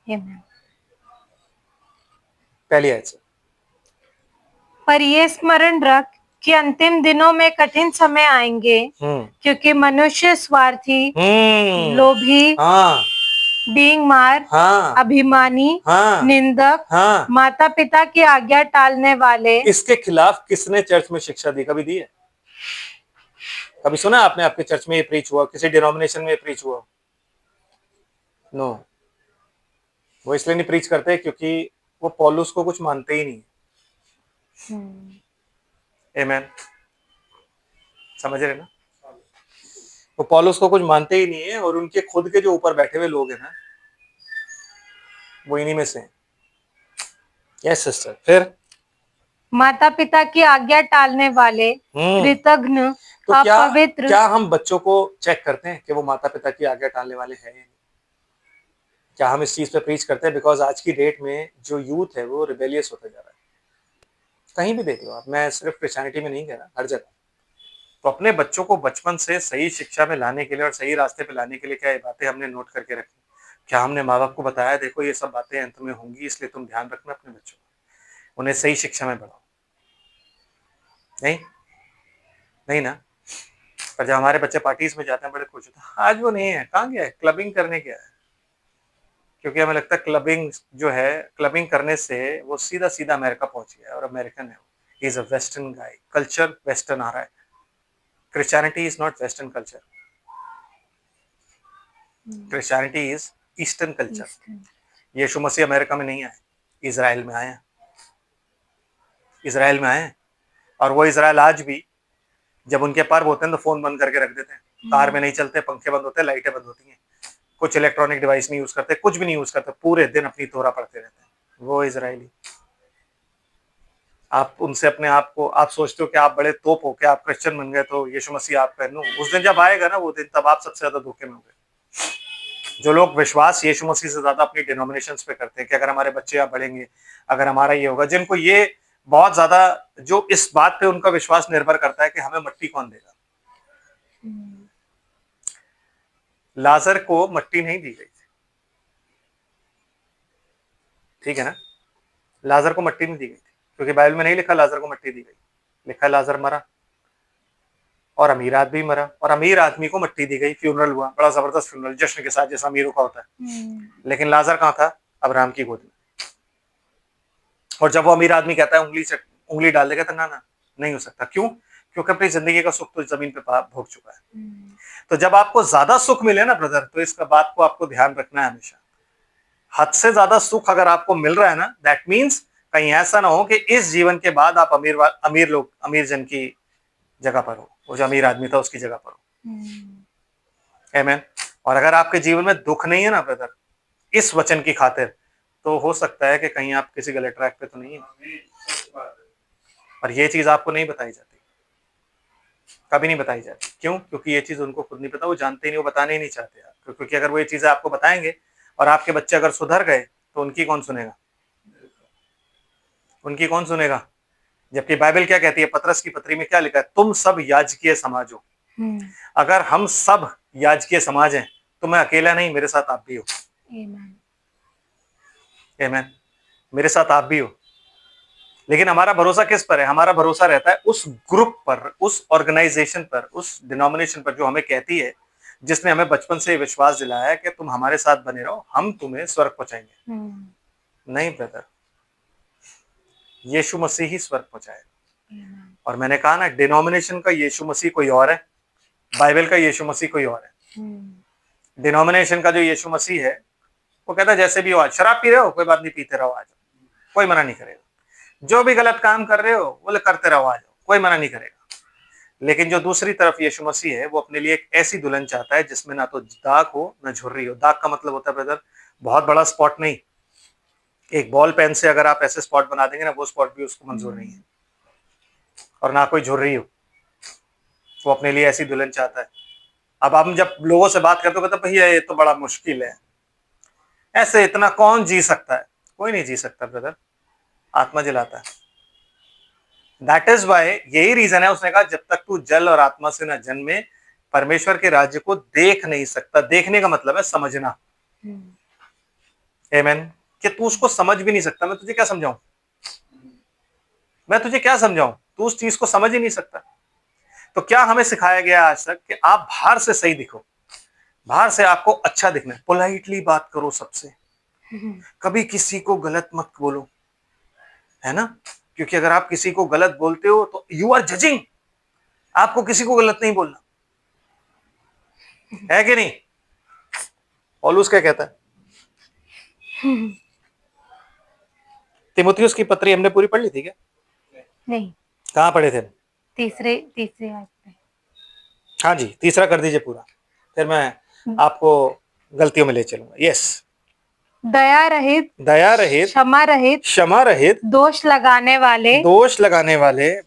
Amen. पहली आयत से। पर ये स्मरण रख कि अंतिम दिनों में कठिन समय आएंगे, क्योंकि मनुष्य स्वार्थी, लोभी, हाँ, डींगमार, हाँ, अभिमानी, हाँ, निंदक, हाँ। माता पिता की आज्ञा टालने वाले। इसके खिलाफ किसने चर्च में शिक्षा दी? कभी दी है? कभी सुना आपने आपके चर्च में ये प्रीच हुआ, किसी डिनोमिनेशन में ये प्रीच हुआ? नो। वो इसलिए नहीं प्रीच करते क्योंकि वो पौलुस को कुछ मानते ही नहीं। आमेन। समझ रहे ना? वो पौलुस को कुछ मानते ही नहीं है, और उनके खुद के जो ऊपर बैठे हुए लोग हैं ना, वो इन्हीं में से हैं। Yes sister. फिर माता पिता की आज्ञा टालने वाले, कृतघ्न, तो अपवित्र। क्या हम बच्चों को चेक करते हैं कि वो माता पिता की आज्ञा टालने वाले हैं या नहीं? क्या हम इस चीज पे प्रीच करते हैं? बिकॉज आज की डेट में जो यूथ है वो रिबेलियस होता जा रहा है। कहीं भी देख लो आप, मैं सिर्फ क्रिश्चियनिटी में नहीं कह रहा, हर जगह। तो अपने बच्चों को बचपन से सही शिक्षा में लाने के लिए और सही रास्ते पे लाने के लिए क्या ये बातें हमने नोट करके रखी? क्या हमने माँ बाप को बताया देखो ये सब बातें अंत में होंगी, इसलिए तुम ध्यान रखना अपने बच्चों को, उन्हें सही शिक्षा में बढ़ाओ? नहीं, नहीं ना। पर जब हमारे बच्चे पार्टीज में जाते हैं बड़े खुश होते हैं। आज वो नहीं है, कहाँ गया है? क्लबिंग करने गया है। क्योंकि हमें लगता है क्लबिंग जो है, क्लबिंग करने से वो सीधा सीधा अमेरिका पहुंच गया और अमेरिकन है। इज अ वेस्टर्न गाय। कल्चर वेस्टर्न आ रहा है। Christianity is not western culture, Christianity is eastern culture. यीशु मसीह अमेरिका में नहीं आए, इजराइल में आए। इजराइल में आए, और वो इजराइल आज भी जब उनके पर्व होते हैं तो फोन बंद करके रख देते हैं, कार में नहीं चलते, पंखे बंद होते हैं, लाइटें बंद होती हैं, कुछ इलेक्ट्रॉनिक डिवाइस नहीं यूज करते, कुछ भी नहीं यूज करते, पूरे दिन अपनी तोरा पढ़ते रहते हैं। वो इजरायली। आप उनसे अपने आप को, आप सोचते हो कि आप बड़े तोप हो, कि आप क्रिश्चियन बन गए तो यीशु मसीह आप पहनो। उस दिन जब आएगा ना वो दिन, तब आप सबसे ज्यादा धोखे में होंगे। जो लोग विश्वास यीशु मसीह से ज्यादा अपनी डिनोमिनेशंस पे करते हैं कि अगर हमारे बच्चे यहाँ बढ़ेंगे, अगर हमारा ये होगा, जिनको ये बहुत ज्यादा, जो इस बात पे उनका विश्वास निर्भर करता है कि हमें मट्टी कौन देगा। लाजर को मट्टी नहीं दी गई थी, ठीक है ना? लाजर को मट्टी नहीं दी गई थी क्योंकि बाइबल में नहीं लिखा लाजर को मट्टी दी गई, लिखा लाजर मरा और अमीर आदमी मरा, और अमीर आदमी को मट्टी दी गई, फ्यूनरल हुआ, बड़ा जबरदस्त फ्यूनरल, जश्न के साथ, जैसा अमीरों का होता है। लेकिन लाजर कहाँ था? अब्राहम की गोद में। और जब वो अमीर आदमी कहता है उंगली डाल देगा, तो ना ना नहीं हो सकता। क्यों? क्योंकि अपनी जिंदगी का सुख तो जमीन पे भोग चुका है। तो जब आपको ज्यादा सुख मिले ना ब्रदर, तो इस बात को आपको ध्यान रखना है हमेशा। हद से ज्यादा सुख अगर आपको मिल रहा है ना, दैट मीन्स कहीं ऐसा ना हो कि इस जीवन के बाद आप अमीर जन की जगह पर हो, वो जो अमीर आदमी था उसकी जगह पर हो। आमीन। और अगर आपके जीवन में दुख नहीं है ना ब्रदर, इस वचन की खातिर, तो हो सकता है कि कहीं आप किसी गलत ट्रैक पे तो नहीं है। और ये चीज आपको नहीं बताई जाती, कभी नहीं बताई जाती। क्यों? क्योंकि ये चीज उनको खुद नहीं पता, वो जानते नहीं, वो बताने ही नहीं चाहते आप। क्योंकि अगर वो ये चीजें आपको बताएंगे और आपके बच्चे अगर सुधर गए तो उनकी कौन सुनेगा? उनकी कौन सुनेगा? जबकि बाइबल क्या कहती है, पतरस की पत्री में क्या लिखा है, तुम सब याजकीय समाज हो। अगर हम सब याजकीय समाज हैं तो मैं अकेला नहीं, मेरे साथ आप भी हो। आमीन। मेरे साथ आप भी हो। लेकिन हमारा भरोसा किस पर है? हमारा भरोसा रहता है उस ग्रुप पर, उस ऑर्गेनाइजेशन पर, उस डिनोमिनेशन पर जो हमें कहती है, जिसने हमें बचपन से विश्वास दिलाया है कि तुम हमारे साथ बने रहो, हम तुम्हें स्वर्ग पहुंचाएंगे। नहीं ब्रदर, यीशु मसीह ही स्वर्ग पहुंचाएगा। और मैंने कहा ना, डिनोमिनेशन का यीशु मसीह कोई और है, बाइबल का यीशु मसीह कोई और है। डिनोमिनेशन का जो यीशु मसीह है, वो कहता है जैसे भी हो, आज शराब पी रहे हो, कोई बात नहीं, पीते रहो, आ जाओ, कोई मना नहीं करेगा। जो भी गलत काम कर रहे हो वो करते रहो, आ जाओ, कोई मना नहीं करेगा। लेकिन जो दूसरी तरफ यीशु मसीह है, वो अपने लिए एक ऐसी दुल्हन चाहता है जिसमें ना तो दाग हो ना झुर्री हो। दाग का मतलब होता है ब्रदर, बहुत बड़ा स्पॉट नहीं, एक बॉल पेन से अगर आप ऐसे स्पॉट बना देंगे ना, वो स्पॉट भी उसको मंजूर नहीं है। और ना कोई झुर्री हो, वो अपने लिए ऐसी दुल्हन चाहता है। अब हम जब लोगों से बात करते हो, कहते भैया ये तो बड़ा मुश्किल है, ऐसे इतना कौन जी सकता है? कोई नहीं जी सकता ब्रदर, आत्मा जलाता है। दैट इज वाई, यही रीजन है उसने कहा जब तक तू जल और आत्मा से न जन्मे परमेश्वर के राज्य को देख नहीं सकता। देखने का मतलब है समझना। आमीन। कि तू उसको समझ भी नहीं सकता। मैं तुझे क्या समझाऊं? मैं तुझे क्या समझाऊं? तू उस चीज को समझ ही नहीं सकता। तो क्या हमें सिखाया गया आज तक कि आप बाहर से सही दिखो, बाहर से आपको अच्छा दिखना है, पोलाइटली बात करो सबसे, कभी किसी को गलत मत बोलो, है ना? क्योंकि अगर आप किसी को गलत बोलते हो तो यू आर जजिंग। आपको किसी को गलत नहीं बोलना है कि नहीं? पौलुस क्या कहता है? तीमुथियुस की पत्री हमने पूरी पढ़ ली थी क्या? नहीं। कहाँ पढ़े थे? तीसरे आयत पे। हाँ जी, तीसरा कर दीजिए पूरा, फिर मैं आपको गलतियों में ले चलूंगा। यस। दया रहित, क्षमा रहित, दोष लगाने वाले,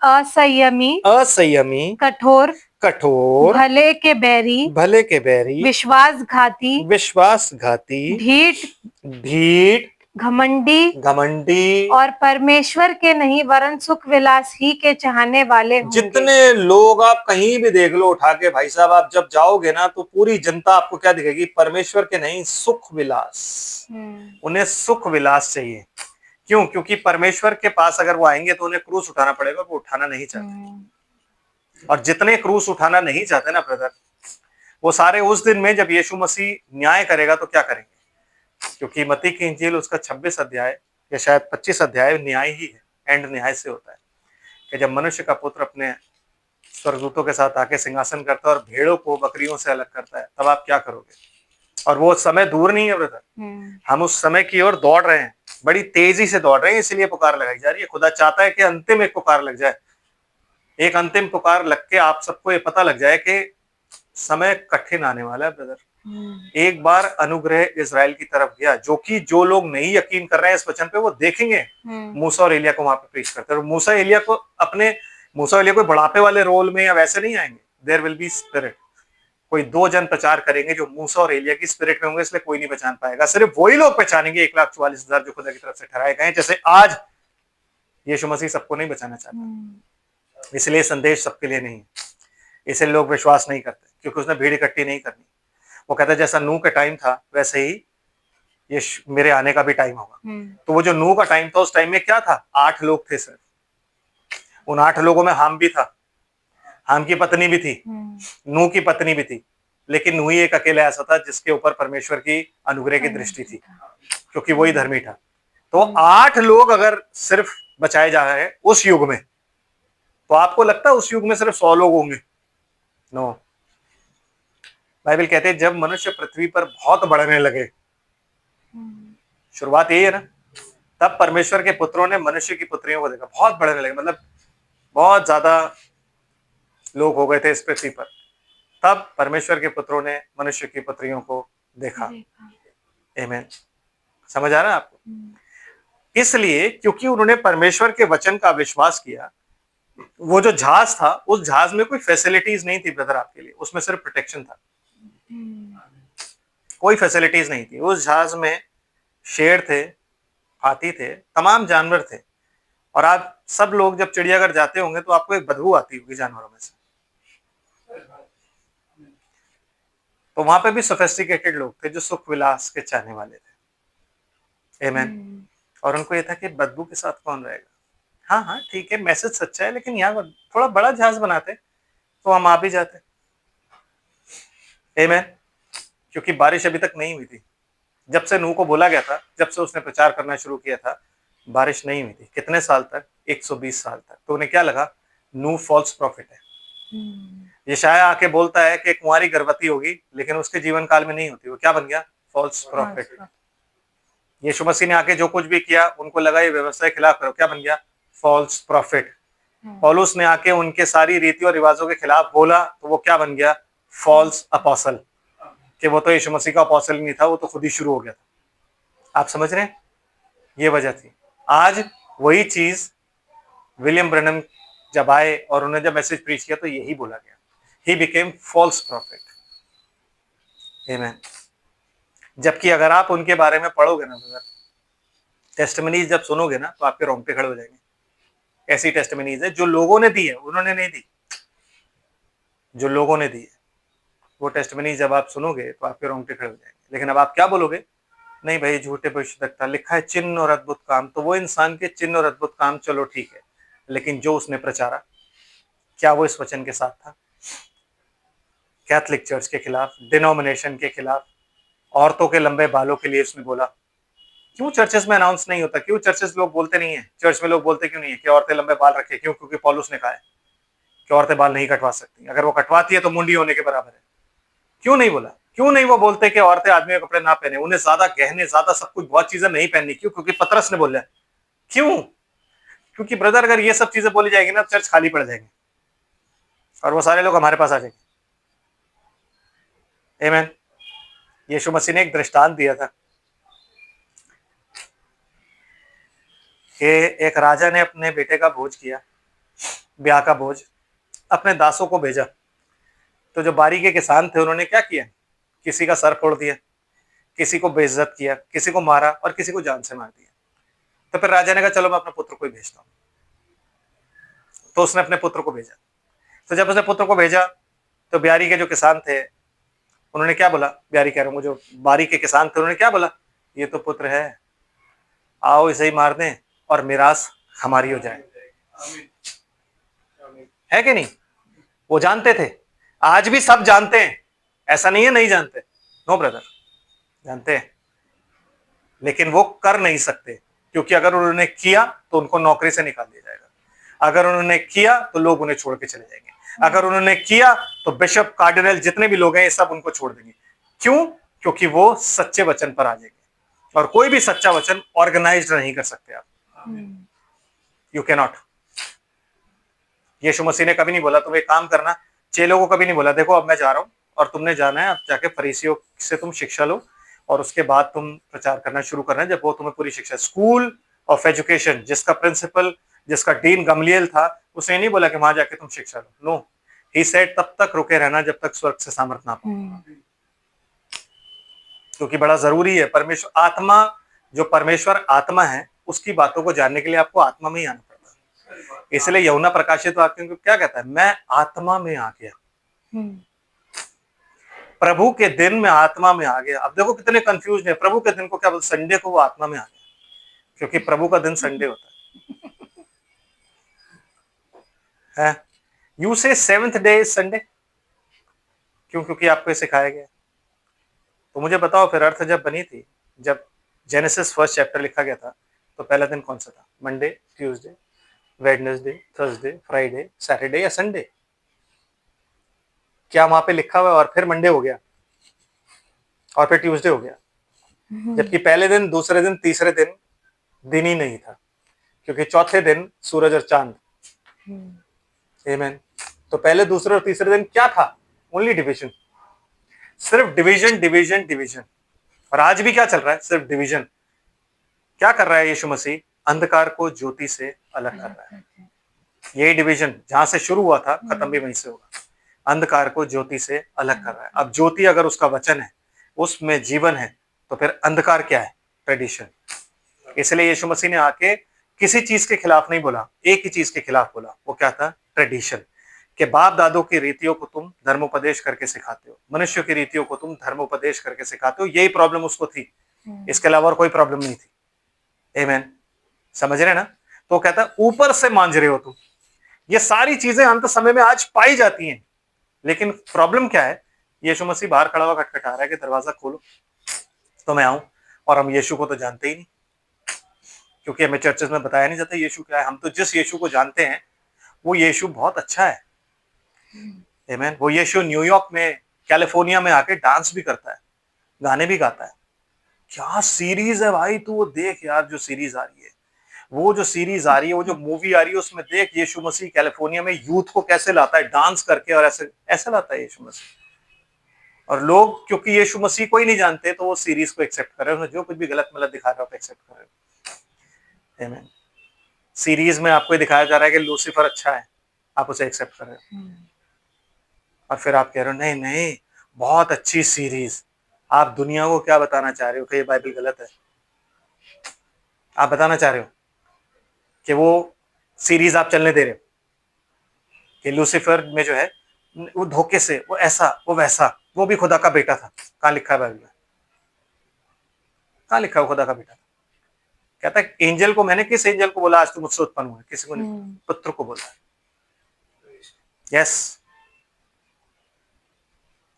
असंयमी, कठोर, भले के बैरी, विश्वासघाती, ढीठ, घमंडी और परमेश्वर के नहीं वरन सुख विलास ही के चाहने वाले होंगे। जितने लोग आप कहीं भी देख लो उठा के, भाई साहब, आप जब जाओगे ना तो पूरी जनता आपको क्या दिखेगी? परमेश्वर के नहीं, सुख विलास। उन्हें सुख विलास चाहिए। क्यों? क्योंकि परमेश्वर के पास अगर वो आएंगे तो उन्हें क्रूस उठाना पड़ेगा, वो उठाना नहीं चाहते। और जितने क्रूस उठाना नहीं चाहते ना ब्रदर, वो सारे उस दिन में जब यीशु मसीह न्याय करेगा तो क्या करेंगे? क्योंकि मत्ती की इंजील उसका 26 अध्याय या शायद 25 अध्याय न्याय ही है, एंड न्याय से होता है कि जब मनुष्य का पुत्र अपने स्वर्गदूतों के साथ आके सिंहासन करता है और भेड़ों को बकरियों से अलग करता है, तब आप क्या करोगे? और वो समय दूर नहीं है ब्रदर, हम उस समय की ओर दौड़ रहे हैं, बड़ी तेजी से दौड़ रहे हैं। इसलिए पुकार लगाई जा रही है। खुदा चाहता है कि अंतिम एक पुकार लग जाए, एक अंतिम पुकार लग के आप सबको ये पता लग जाए कि समय कठिन आने वाला है ब्रदर। एक बार अनुग्रह इजराइल की तरफ गया, जो लोग नहीं यकीन कर रहे हैं इस वचन पे, वो देखेंगे मूसा और एलिया को वहां पे पेश करते हैं। मूसा एलिया को बुढ़ापे वाले रोल में या वैसे नहीं आएंगे। There will be spirit. कोई 2 जन प्रचार करेंगे जो मूसा और एलिया की स्पिरिट में होंगे, इसलिए कोई नहीं पहचान पाएगा। सिर्फ वही लोग पहचानेंगे, 1,44,000 जो खुदा की तरफ से ठहराए गए हैं। जैसे आज यीशु मसीह सबको नहीं बचाना चाहता, इसलिए संदेश सबके लिए नहीं है, इसलिए लोग विश्वास नहीं करते, क्योंकि उसने भीड़ इकट्ठी नहीं करनी। वो कहता है जैसा नूह का टाइम था वैसे ही ये मेरे आने का भी टाइम होगा। तो वो जो नूह का टाइम था, उस टाइम में क्या था? 8 लोग थे सिर्फ। उन 8 लोगों में हाम भी था, हाम की पत्नी भी थी, नूह की पत्नी भी थी। लेकिन नूह ही एक अकेला ऐसा था जिसके ऊपर परमेश्वर की अनुग्रह की दृष्टि थी, क्योंकि वही धर्मी था। तो 8 लोग अगर सिर्फ बचाए जा रहे हैं उस युग में, तो आपको लगता है उस युग में सिर्फ 100 लोग होंगे? नो। बाइबल कहते हैं जब मनुष्य पृथ्वी पर बहुत बढ़ने लगे, शुरुआत यही है ना, तब परमेश्वर के पुत्रों ने मनुष्य की पुत्रियों को देखा, बहुत बढ़ने लगे, मतलब बहुत ज्यादा लोग हो गए थे इस पृथ्वी पर, तब परमेश्वर के पुत्रों ने मनुष्य की पुत्रियों को देखा। आमीन। समझ आ रहा है आपको? इसलिए क्योंकि उन्होंने परमेश्वर के वचन का विश्वास किया, वो जो जहाज था, उस जहाज में कोई फैसिलिटीज नहीं थी ब्रदर आपके लिए, उसमें सिर्फ प्रोटेक्शन था, कोई फैसिलिटीज नहीं थी। उस जहाज में शेर थे, हाथी थे, तमाम जानवर थे। और आप सब लोग जब चिड़ियाघर जाते होंगे तो आपको एक बदबू आती होगी जानवरों में से, तो वहां पे भी सोफिस्टिकेटेड लोग थे जो सुख विलास के चाहने वाले थे। आमीन। और उनको ये था कि बदबू के साथ कौन रहेगा। हाँ हाँ ठीक है, मैसेज सच्चा है, लेकिन यहाँ थोड़ा बड़ा जहाज बनाते तो हम आ भी जाते। आमीन। क्योंकि बारिश अभी तक नहीं हुई थी, जब से नूह को बोला गया था, जब से उसने प्रचार करना शुरू किया था, बारिश नहीं हुई थी। कितने साल तक? 120 साल तक। तो उन्हें क्या लगा, नूह फॉल्स प्रॉफिट है। यशाया आके बोलता है कि कुंवारी गर्भवती होगी, लेकिन उसके जीवन काल में नहीं होती। वो क्या बन गया? False profit. यीशु मसीह ने आके जो कुछ भी किया, उनको लगा ये व्यवस्था के खिलाफ करो, क्या बन गया? False prophet. पौलुस ने आके उनके सारी रीति और रिवाजों के खिलाफ बोला, तो वो क्या बन गया? False apostle. कि वो तो यीशु मसीह का अपोस्टल नहीं था, वो तो खुद ही शुरू हो गया था। आप समझ रहे हैं? ये वजह थी। आज वही चीज विलियम ब्रनम जब आए और उन्होंने जब मैसेज प्रीच किया, तो यही बोला गया, ही बिकेम फॉल्स प्रॉफिट। आमीन। जबकि अगर आप उनके बारे में पढ़ोगे ना ब्रदर, टेस्टिमनीज जब सुनोगे ना, तो आपके रोंगटे खड़े हो जाएंगे। ऐसी टेस्टिमनीज है जो लोगों ने दी है, उन्होंने नहीं दी, जो लोगों ने दी है, वो टेस्टिमनी जब आप सुनोगे तो आपके रोंगटे खड़े हो जाएंगे। लेकिन अब आप क्या बोलोगे? नहीं भाई, झूठे भविष्यद्वक्ता, लिखा है चिन्ह और अद्भुत काम, तो वो इंसान के चिन्ह और अद्भुत काम चलो ठीक है, लेकिन जो उसने प्रचारा, क्या वो इस वचन के साथ था? कैथोलिक चर्च के खिलाफ, डिनोमिनेशन के खिलाफ, औरतों के लंबे बालों के लिए उसने बोला। क्यों चर्चेस में अनाउंस नहीं होता? क्यों चर्चेस लोग बोलते नहीं है? चर्च में लोग बोलते क्यों नहीं है कि औरतें लंबे बाल रखे? क्यों? क्योंकि पौलुस ने कहा है कि औरतें बाल नहीं कटवा सकती, अगर वो कटवाती है तो मुंडी होने के बराबर है। क्यों नहीं बोला? क्यों नहीं वो बोलते कि औरतें आदमी के कपड़े ना पहने, उन्हें ज्यादा गहने, ज्यादा सब कुछ, बहुत चीजें नहीं पहननी? क्यों? क्योंकि पतरस ने बोला। क्यों? क्योंकि ब्रदर अगर ये सब चीजें बोली जाएगी ना, चर्च खाली पड़ जाएंगे और वो सारे लोग हमारे पास आ जाएंगे। आमीन। यीशु मसीह ने एक दृष्टांत दिया था कि एक राजा ने अपने बेटे का भोज किया, ब्याह का भोज, अपने दासों को भेजा। तो जो बारी के किसान थे, उन्होंने क्या किया? किसी का सर फोड़ दिया, किसी को बेइज्जत किया, किसी को मारा और किसी को जान से मार दिया। तो फिर राजा ने कहा चलो मैं अपने पुत्र को ही भेजता हूँ। तो उसने अपने पुत्र को भेजा। तो जब उसने पुत्र को भेजा, तो ब्यारी के जो किसान थे, उन्होंने क्या बोला? ब्यारी कह रहा हूँ, जो बारी के किसान थे, उन्होंने क्या बोला? ये तो पुत्र है, आओ इसे ही मार दें और मिरास हमारी हो जाए। है कि नहीं? वो जानते थे। आज भी सब जानते हैं, ऐसा नहीं है नहीं जानते, नो ब्रदर, जानते हैं, लेकिन वो कर नहीं सकते, क्योंकि अगर उन्होंने किया तो उनको नौकरी से निकाल दिया जाएगा। अगर उन्होंने किया तो लोग उन्हें छोड़ के चले जाएंगे। अगर उन्होंने किया तो बिशप, कार्डिनल, जितने भी लोग हैं, ये सब उनको छोड़ देंगे। क्यों? क्योंकि वो सच्चे वचन पर आ जाएंगे, और कोई भी सच्चा वचन ऑर्गेनाइज नहीं कर सकते आप। You can not. यीशु मसीह ने कभी नहीं बोला तुम एक काम करना, चेलों को कभी नहीं बोला देखो अब मैं जा रहा हूं और तुमने जाना है, अब जाके फरीसियों से तुम शिक्षा लो और उसके बाद तुम प्रचार करना शुरू करना है, जब वो तुम्हें पूरी शिक्षा। स्कूल ऑफ एजुकेशन, जिसका प्रिंसिपल, जिसका डीन गमलिएल था, उसने नहीं बोला कि वहां जाके तुम शिक्षा लो। नो, ही सेड तब तक रुके रहना जब तक स्वर्ग से सामर्थ ना पाओ, क्योंकि बड़ा जरूरी है। परमेश्वर आत्मा, जो परमेश्वर आत्मा है, उसकी बातों को जानने के लिए आपको आत्मा में ही आना पड़ता है। इसलिए यूहन्ना प्रकाशित वाक्यों को क्या कहता है? मैं आत्मा में आ गया, प्रभु के दिन में आत्मा में आ गया। अब देखो कितने कंफ्यूज है। प्रभु के दिन को क्या बोलते? संडे को वो आत्मा में आ गया, क्योंकि प्रभु का दिन संडे होता है। यू से सेवेंथ डे इज संडे, क्यों? क्योंकि आपको सिखाया गया। तो मुझे बताओ फिर अर्थ जब बनी थी, जब जेनेसिस फर्स्ट चैप्टर लिखा गया था, तो पहला दिन कौन सा था? Monday, Tuesday, Wednesday, Thursday, Friday, Saturday या संडे? क्या वहां पे लिखा हुआ है और फिर मंडे हो गया और फिर ट्यूसडे हो गया? जबकि पहले दिन, दूसरे दिन, तीसरे दिन दिन ही नहीं था, क्योंकि चौथे दिन सूरज और चांद। आमीन। तो पहले, दूसरे और तीसरे दिन क्या था? ओनली डिवीजन, सिर्फ डिवीजन डिवीजन डिवीजन। और आज भी क्या चल रहा है? सिर्फ डिवीजन। क्या कर रहा है यीशु मसीह? अंधकार को ज्योति से अलग कर रहा है। यही डिवीजन जहां से शुरू हुआ था, खत्म भी वहीं से होगा। अंधकार को ज्योति से अलग कर रहा है। अब ज्योति अगर उसका वचन है, उसमें जीवन है, तो फिर अंधकार क्या है? ट्रेडिशन। इसलिए यीशु मसीह ने आके किसी चीज के खिलाफ नहीं बोला, एक ही चीज के खिलाफ बोला। वो क्या था? ट्रेडिशन। के बाप दादों की रीतियों को तुम धर्मोपदेश करके सिखाते हो, मनुष्य की रीतियों को तुम धर्मोपदेश करके सिखाते हो। यही प्रॉब्लम उसको थी, इसके अलावा और कोई प्रॉब्लम नहीं थी। आमीन। समझ रहे ना? तो कहता है ऊपर से मांझ रहे हो तुम। ये सारी चीजें अंत समय में आज पाई जाती हैं, लेकिन प्रॉब्लम क्या है? यीशु मसीह बाहर खड़ा हुआ खटखटा रहा है कि दरवाजा खोलो तो मैं आऊं। और हम यीशु को तो जानते ही नहीं, क्योंकि हमें चर्चेस में बताया नहीं जाता यीशु क्या है। हम तो जिस यीशु को जानते हैं वो यीशु बहुत अच्छा है। आमीन। वो यीशु न्यूयॉर्क में, कैलिफोर्निया में आके डांस भी करता है, गाने भी गाता है। क्या सीरीज है भाई, तू वो देख यार, जो सीरीज आ रही है, वो जो सीरीज आ रही है, वो जो मूवी आ रही है, उसमें देख यीशु मसीह कैलिफोर्निया में यूथ को कैसे लाता है डांस करके, और ऐसे ऐसे लाता है यीशु मसीह। और लोग क्योंकि यीशु मसीह को ही नहीं जानते, तो वो सीरीज को एक्सेप्ट कर रहे हैं। जो कुछ भी गलत मलत दिखा रहा है, एक्सेप्ट कर रहे हो। आमीन। सीरीज में आपको दिखाया जा रहा है कि लूसीफर अच्छा है, आप उसे एक्सेप्ट कर रहे हो। और फिर आप कह रहे हो नहीं नहीं, बहुत अच्छी सीरीज। आप दुनिया को क्या बताना चाह रहे हो? कि ये बाइबल गलत है? आप बताना चाह रहे हो कि वो सीरीज आप चलने दे रहे हो कि लूसीफर में जो है वो धोखे से, वो ऐसा, वो वैसा, वो भी खुदा का बेटा था? कहाँ लिखा है बाइबल में? कहाँ लिखा है वो खुदा का बेटा था? कहता है एंजल को, मैंने किस एंजल को बोला आज तू मुझसे उत्पन्न हुआ? किसी को नहीं, पुत्र को बोला है। यस।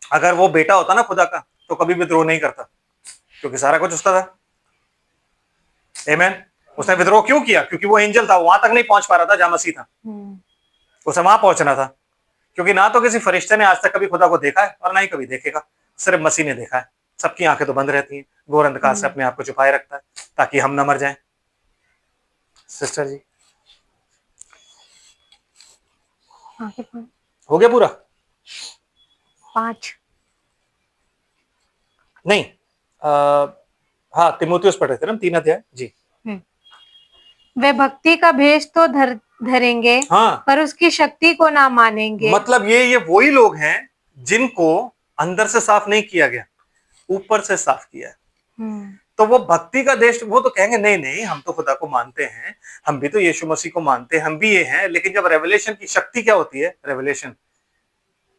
अगर वो बेटा होता ना खुदा का, तो कभी विद्रोह नहीं करता, क्योंकि सारा कुछ उसका था। आमीन। उसने विद्रोह क्यों किया? क्योंकि वो एंजल था, वहां तक नहीं पहुंच पा रहा था जहां मसीह था। उसे वहां पहुंचना था, क्योंकि ना तो किसी फरिश्ते ने आज तक कभी खुदा को देखा है और ना ही कभी देखेगा, सिर्फ मसीह ने देखा है। सबकी आंखें तो बंद रहती हैं, घोर अंधकार से अपने आप को छुपाए रखता है ताकि हम ना मर जाएं। सिस्टर जी, हो गया पूरा? 5 नहीं, हाँ, तिमोथियुस पढ़ रहे थे ना 3 अध्याय जी। वे भक्ति का भेष तो धरेंगे, हाँ, पर उसकी शक्ति को ना मानेंगे। मतलब ये वही लोग हैं जिनको अंदर से साफ नहीं किया गया, ऊपर से साफ किया है। तो वो भक्ति का देश, वो तो कहेंगे नहीं नहीं, हम तो खुदा को मानते हैं, हम भी तो यीशु मसीह को मानते हैं, हम भी ये हैं। लेकिन जब रेवलेशन की शक्ति क्या होती है? रेवलेशन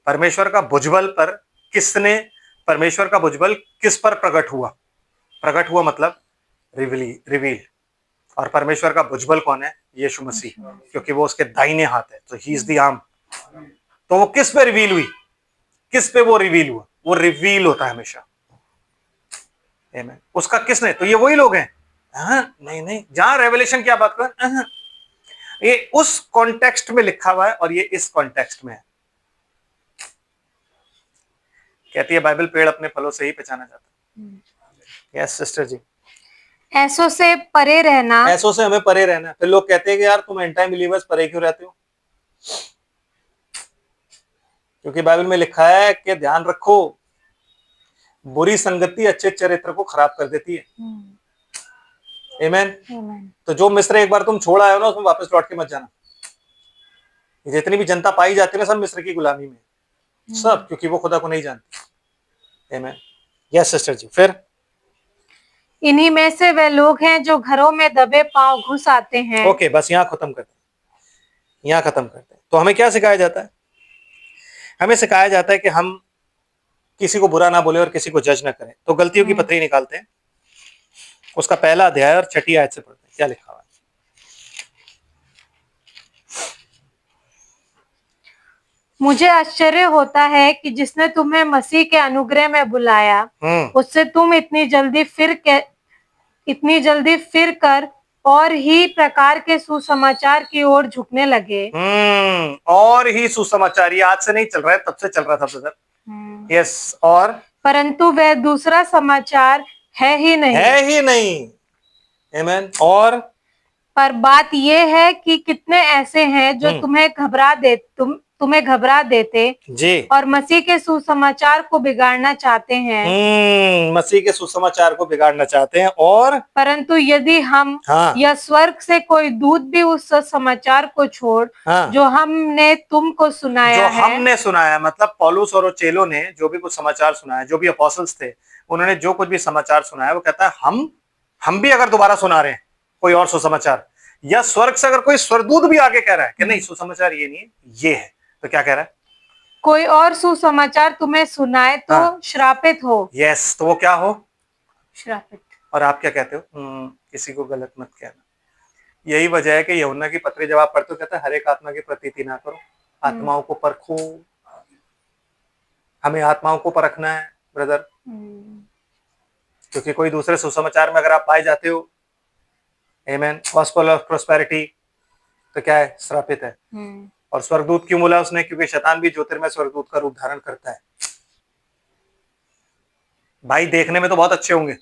परमेश्वर का भुजबल पर किसने, परमेश्वर का भुजबल किस पर प्रकट हुआ? प्रकट हुआ मतलब रिवील। और परमेश्वर का भुजबल कौन है? यीशु मसीह, क्योंकि वो उसके दाहिने हाथ है, तो ही इज द आर्म। तो वो किस पे रिवील हुई? किस पे वो रिवील हुआ? वो रिवील होता है हमेशा। आमीन। उसका किसने? तो ये वही लोग हैं। नहीं नहीं, जहां रेवलेशन की बात कर, ये उस कॉन्टेक्स्ट में लिखा हुआ है और ये इस कॉन्टेक्स्ट में है। कहती है बाइबल पेड़ अपने फलों से ही पहचाना जाता है। यस सिस्टर जी। ऐसों से परे रहना, ऐसों से हमें परे रहना। फिर लोग कहते हैं कि यार तुम एंड टाइम बिलीवर्स परे क्यों रहते हो? क्योंकि बाइबल में लिखा है कि ध्यान रखो, बुरी संगति अच्छे चरित्र को खराब कर देती है। आमीन। तो जो मिस्र एक बार तुम छोड़ आए हो ना, उसमें वापस लौट के मत जाना। जितनी भी जनता पाई जाती है ना, सब मिस्र की गुलामी में, सब, क्योंकि वो खुदा को नहीं जानती। आमीन। यस सिस्टर जी। फिर इन्हीं में से वे लोग हैं जो घरों में दबे पांव घुस आते हैं। ओके, बस यहाँ खत्म करते हैं, यहाँ खत्म करते हैं। तो हमें क्या सिखाया जाता है? हमें सिखाया जाता है कि हम किसी को बुरा ना बोले और किसी को जज ना करें। तो गलतियों की पत्री निकालते हैं, उसका पहला अध्याय और 6 आयत से पढ़ते हैं। क्या लिखा हुआ है? मुझे आश्चर्य होता है कि जिसने तुम्हें मसीह के अनुग्रह में बुलाया, उससे तुम इतनी जल्दी फिर कर और ही प्रकार के सुसमाचार की ओर झुकने लगे। और ही सुसमाचार, ये आज से नहीं चल रहा है, तब से चल रहा था ब्रदर। यस, और परंतु वह दूसरा समाचार है ही नहीं। आमेन। और पर बात यह है कि कितने ऐसे हैं जो तुम्हें घबरा देते जी, और मसीह के सुसमाचार को बिगाड़ना चाहते हैं। मसीह के सुसमाचार को बिगाड़ना चाहते हैं। और परंतु यदि हम या स्वर्ग से कोई दूत भी उस समाचार को छोड़ जो हमने तुमको सुनाया है, हमने सुनाया, मतलब पौलुस और चेलों ने जो भी कुछ समाचार सुनाया, जो भी अपोस्टल्स थे, उन्होंने जो कुछ भी समाचार सुनाया, वो कहता है हम भी अगर दोबारा सुना रहे हैं कोई और सुसमाचार, या स्वर्ग से अगर कोई स्वर्गदूत भी आगे कह रहा है कि नहीं सुसमाचार ये नहीं है, ये है, तो क्या कह रहा है? कोई और सुसमाचार तुम्हें सुनाए तो श्रापित हो। यस, तो वो क्या हो? श्रापित। और आप क्या कहते हो? किसी को गलत मत कहना। यही वजह है कि यूहन्ना की पत्री जब आप पढ़ते हो, कहता है हर एक आत्मा की प्रतीति ना करो, आत्माओं को परखो। हमें आत्माओं को परखना है ब्रदर, क्योंकि कोई दूसरे सुसमाचार में अगर आप पाए जाते हो, आमेन, गॉस्पेल ऑफ प्रोस्पेरिटी, तो क्या है? श्रापित है। और स्वर्गदूत क्यों बोला उसने? क्योंकि शैतान भी ज्योतिर्मय स्वर्गदूत का रूप धारण करता है। भाई देखने में तो बहुत अच्छे होंगे,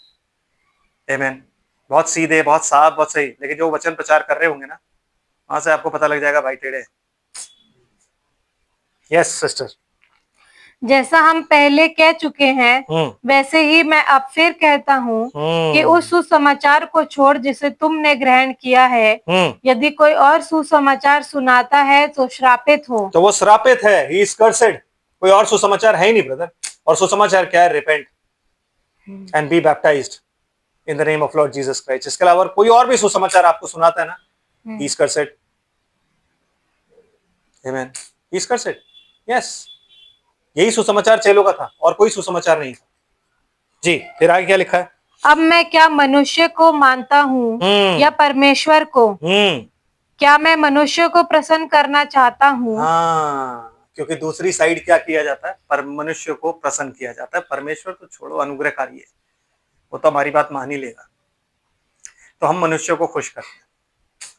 आमेन, बहुत सीधे, बहुत साफ, बहुत सही, लेकिन जो वचन प्रचार कर रहे होंगे ना, वहां से आपको पता लग जाएगा भाई टेढ़े। Yes sister. जैसा हम पहले कह चुके हैं, वैसे ही मैं अब फिर कहता हूँ कि उस सुसमाचार को छोड़ जिसे तुमने ग्रहण किया है, यदि कोई और सुसमाचार सुनाता है तो श्रापित हो। तो वो श्रापित है, ही इज कर्सेड। कोई और सुसमाचार है ही नहीं ब्रदर। और सुसमाचार क्या है? Repent and be baptised in the name of Lord Jesus Christ. इसके अलावा कोई और भी सुसमाचार आपको सुनाता है ना, he is cursed. Amen, he is cursed. Yes, यही सुसमाचार चेलों का था और कोई सुसमाचार नहीं था। जी, फिर आगे क्या लिखा है? अब मैं क्या मनुष्य को मानता हूँ या परमेश्वर को? क्या मैं मनुष्य को प्रसन्न करना चाहता हूँ? क्योंकि दूसरी साइड क्या किया जाता है? पर मनुष्य को प्रसन्न किया जाता है। परमेश्वर तो छोड़ो, अनुग्रहकारी है, वो तो हमारी बात मान ही लेगा। तो हम मनुष्य को खुश करते हैं।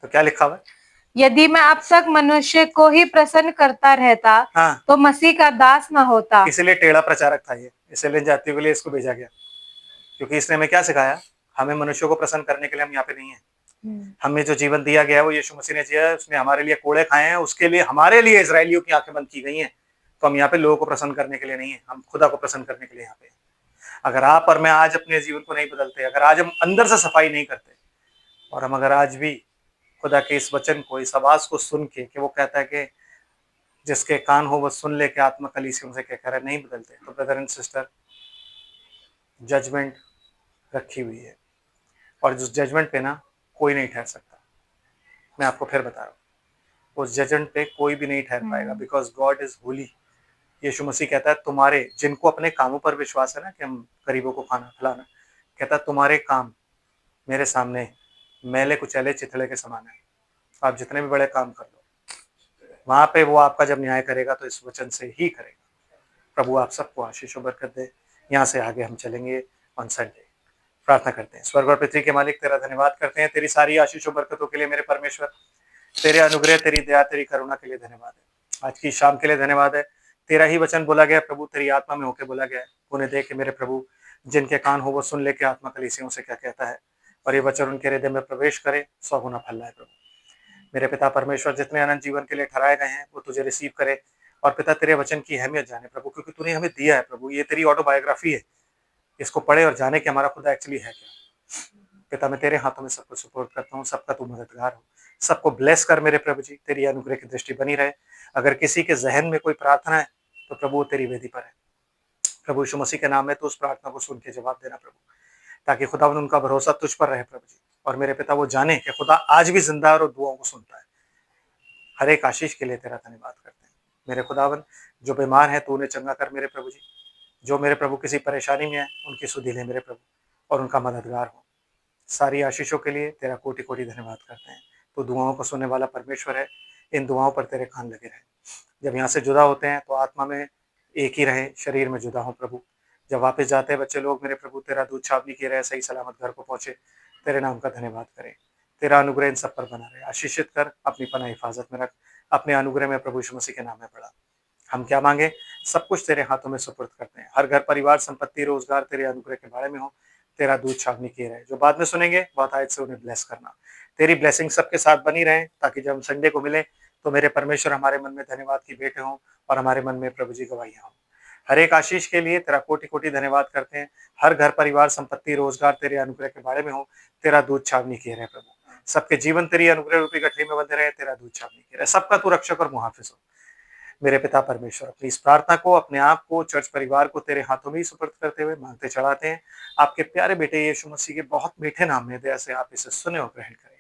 तो क्या लिखा हुआ है? यदि मैं अब तक मनुष्य को ही प्रसन्न करता रहता तो मसीह का दास न होता। इसलिए टेढ़ा प्रचारक था ये, इसलिए जातियों के लिए इसको भेजा गया, क्योंकि इसने हमें क्या सिखाया? हमें मनुष्यों को प्रसन्न करने के लिए हम यहाँ पे नहीं है। हमें जो जीवन दिया गया है वो यीशु मसीह ने दिया है, उसने हमारे लिए कोड़े खाए हैं, उसके लिए हमारे लिए इजरायलियों की आंखें बंद की गई हैं। तो हम यहाँ पे लोगों को प्रसन्न करने के लिए नहीं है, हम खुदा को प्रसन्न करने के लिए यहाँ पे। अगर आप और मैं आज अपने जीवन को नहीं बदलते, अगर आज हम अंदर से सफाई नहीं करते, और हम अगर आज भी खुदा के इस वचन को, इस आवाज को सुन के, कि वो कहता है कि जिसके कान हो वो सुन ले, के आत्मा कलीसियों से क्या कह रहा है, नहीं बदलते, तो ब्रदर एंड सिस्टर, जजमेंट रखी हुई है, और उस जजमेंट पे ना कोई नहीं ठहर सकता। मैं आपको फिर बता रहा हूँ, उस जजमेंट पे कोई भी नहीं ठहर पाएगा, बिकॉज गॉड इज होली। यीशु मसीह कहता है तुम्हारे, जिनको अपने कामों पर विश्वास है ना कि हम गरीबों को खाना खिलाना, कहता है तुम्हारे काम मेरे सामने मैले कुचैले चिथड़े के समान है। आप जितने भी बड़े काम कर लो, वहां पे वो आपका जब न्याय करेगा तो इस वचन से ही करेगा। प्रभु आप सबको आशीष और बरकत दे। यहाँ से आगे हम चलेंगे ऑन संडे। प्रार्थना करते हैं। स्वर्ग और पृथ्वी के मालिक, तेरा धन्यवाद करते हैं तेरी सारी आशीष और बरकतों के लिए मेरे परमेश्वर। तेरे अनुग्रह, तेरी दया, तेरी करुणा के लिए धन्यवाद है। आज की शाम के लिए धन्यवाद है। तेरा ही वचन बोला गया प्रभु, तेरी आत्मा में होके बोला गया है। उन्हें देख के मेरे प्रभु, जिनके कान हो वो सुन ले के आत्मा कलीसियों से क्या कहता है, और ये वचन उनके हृदय में प्रवेश करे, 100 गुना फल लाए प्रभु। मेरे पिता परमेश्वर, जितने अनंत जीवन के लिए ठहराए गए हैं वो तुझे रिसीव करे, और पिता तेरे वचन की अहमियत जाने प्रभु, क्योंकि तूने हमें दिया है प्रभु। ये तेरी ऑटोबायोग्राफी है, इसको पढ़े और जाने कि हमारा खुदा एक्चुअली है क्या। पिता मैं तेरे हाथों में सबको सपोर्ट करता हूँ, सबका तू मददगार हो। सबको ब्लेस कर मेरे प्रभु जी, तेरी अनुग्रह की दृष्टि बनी रहे। अगर किसी के जहन में कोई प्रार्थना है तो प्रभु तेरी वेदी पर है। प्रभु यीशु मसीह के नाम में तो उस प्रार्थना को सुन के जवाब देना प्रभु, ताकि खुदा उनका भरोसा तुझ पर रहे प्रभु जी। और मेरे पिता वो जाने कि खुदा आज भी जिंदा है और दुआओं को सुनता है। हर एक आशीष के लिए तेरा धन्यवाद करते हैं मेरे खुदावन। जो बीमार है तो उन्हें चंगा कर मेरे प्रभु जी। जो मेरे प्रभु किसी परेशानी में है उनकी सुधि ले मेरे प्रभु, और उनका मददगार हो। सारी आशीषों के लिए तेरा कोटि कोटि धन्यवाद करते हैं। तो दुआओं को सुनने वाला परमेश्वर है, इन दुआओं पर तेरे कान लगे रहे। जब यहाँ से जुदा होते हैं तो आत्मा में एक ही रहे, शरीर में जुदा हो प्रभु। जब वापस जाते हैं बच्चे लोग मेरे प्रभु, तेरा दूध छावनी किए रहे, सही सलामत घर को पहुंचे। तेरे नाम का धन्यवाद करें। तेरा अनुग्रह इन सब पर बना रहे, आशीषित कर, अपनी पनाह हिफाजत में रख, अपने अनुग्रह में प्रभु यीशु मसीह के नाम में पढ़ा। हम क्या मांगे, सब कुछ तेरे हाथों में सुपुर्द करते हैं। हर घर परिवार संपत्ति रोजगार तेरे अनुग्रह के बारे में हो, तेरा दूध छावनी किए रहे। जो बाद में सुनेंगे बहुत आयत से उन्हें ब्लेस करना, तेरी ब्लेसिंग सबके साथ बनी रहे, ताकि जब हम संडे को मिले तो मेरे परमेश्वर हमारे मन में धन्यवाद की भेंटें हों और हमारे मन में प्रभु जी गवाहियां हों। हर एक आशीष के लिए तेरा कोटि कोटि धन्यवाद करते हैं। हर घर परिवार संपत्ति रोजगार तेरे अनुग्रह के बारे में हो, तेरा दूध छावनी किए रहे प्रभु। सबके जीवन तेरी अनुग्रह रूपी गठरी में बंधे रहे, तेरा दूध छावनी किए रहे। सबका तू रक्षक और मुहाफिज हो। मेरे पिता परमेश्वर, अपनी इस प्रार्थना को, अपने आप को, चर्च परिवार को तेरे हाथों में ही सुपुर्द करते हुए मांगते चढ़ाते हैं। आपके प्यारे बेटे यीशु मसीह के बहुत मीठे नाम में दया से आप इसे सुने और ग्रहण करें।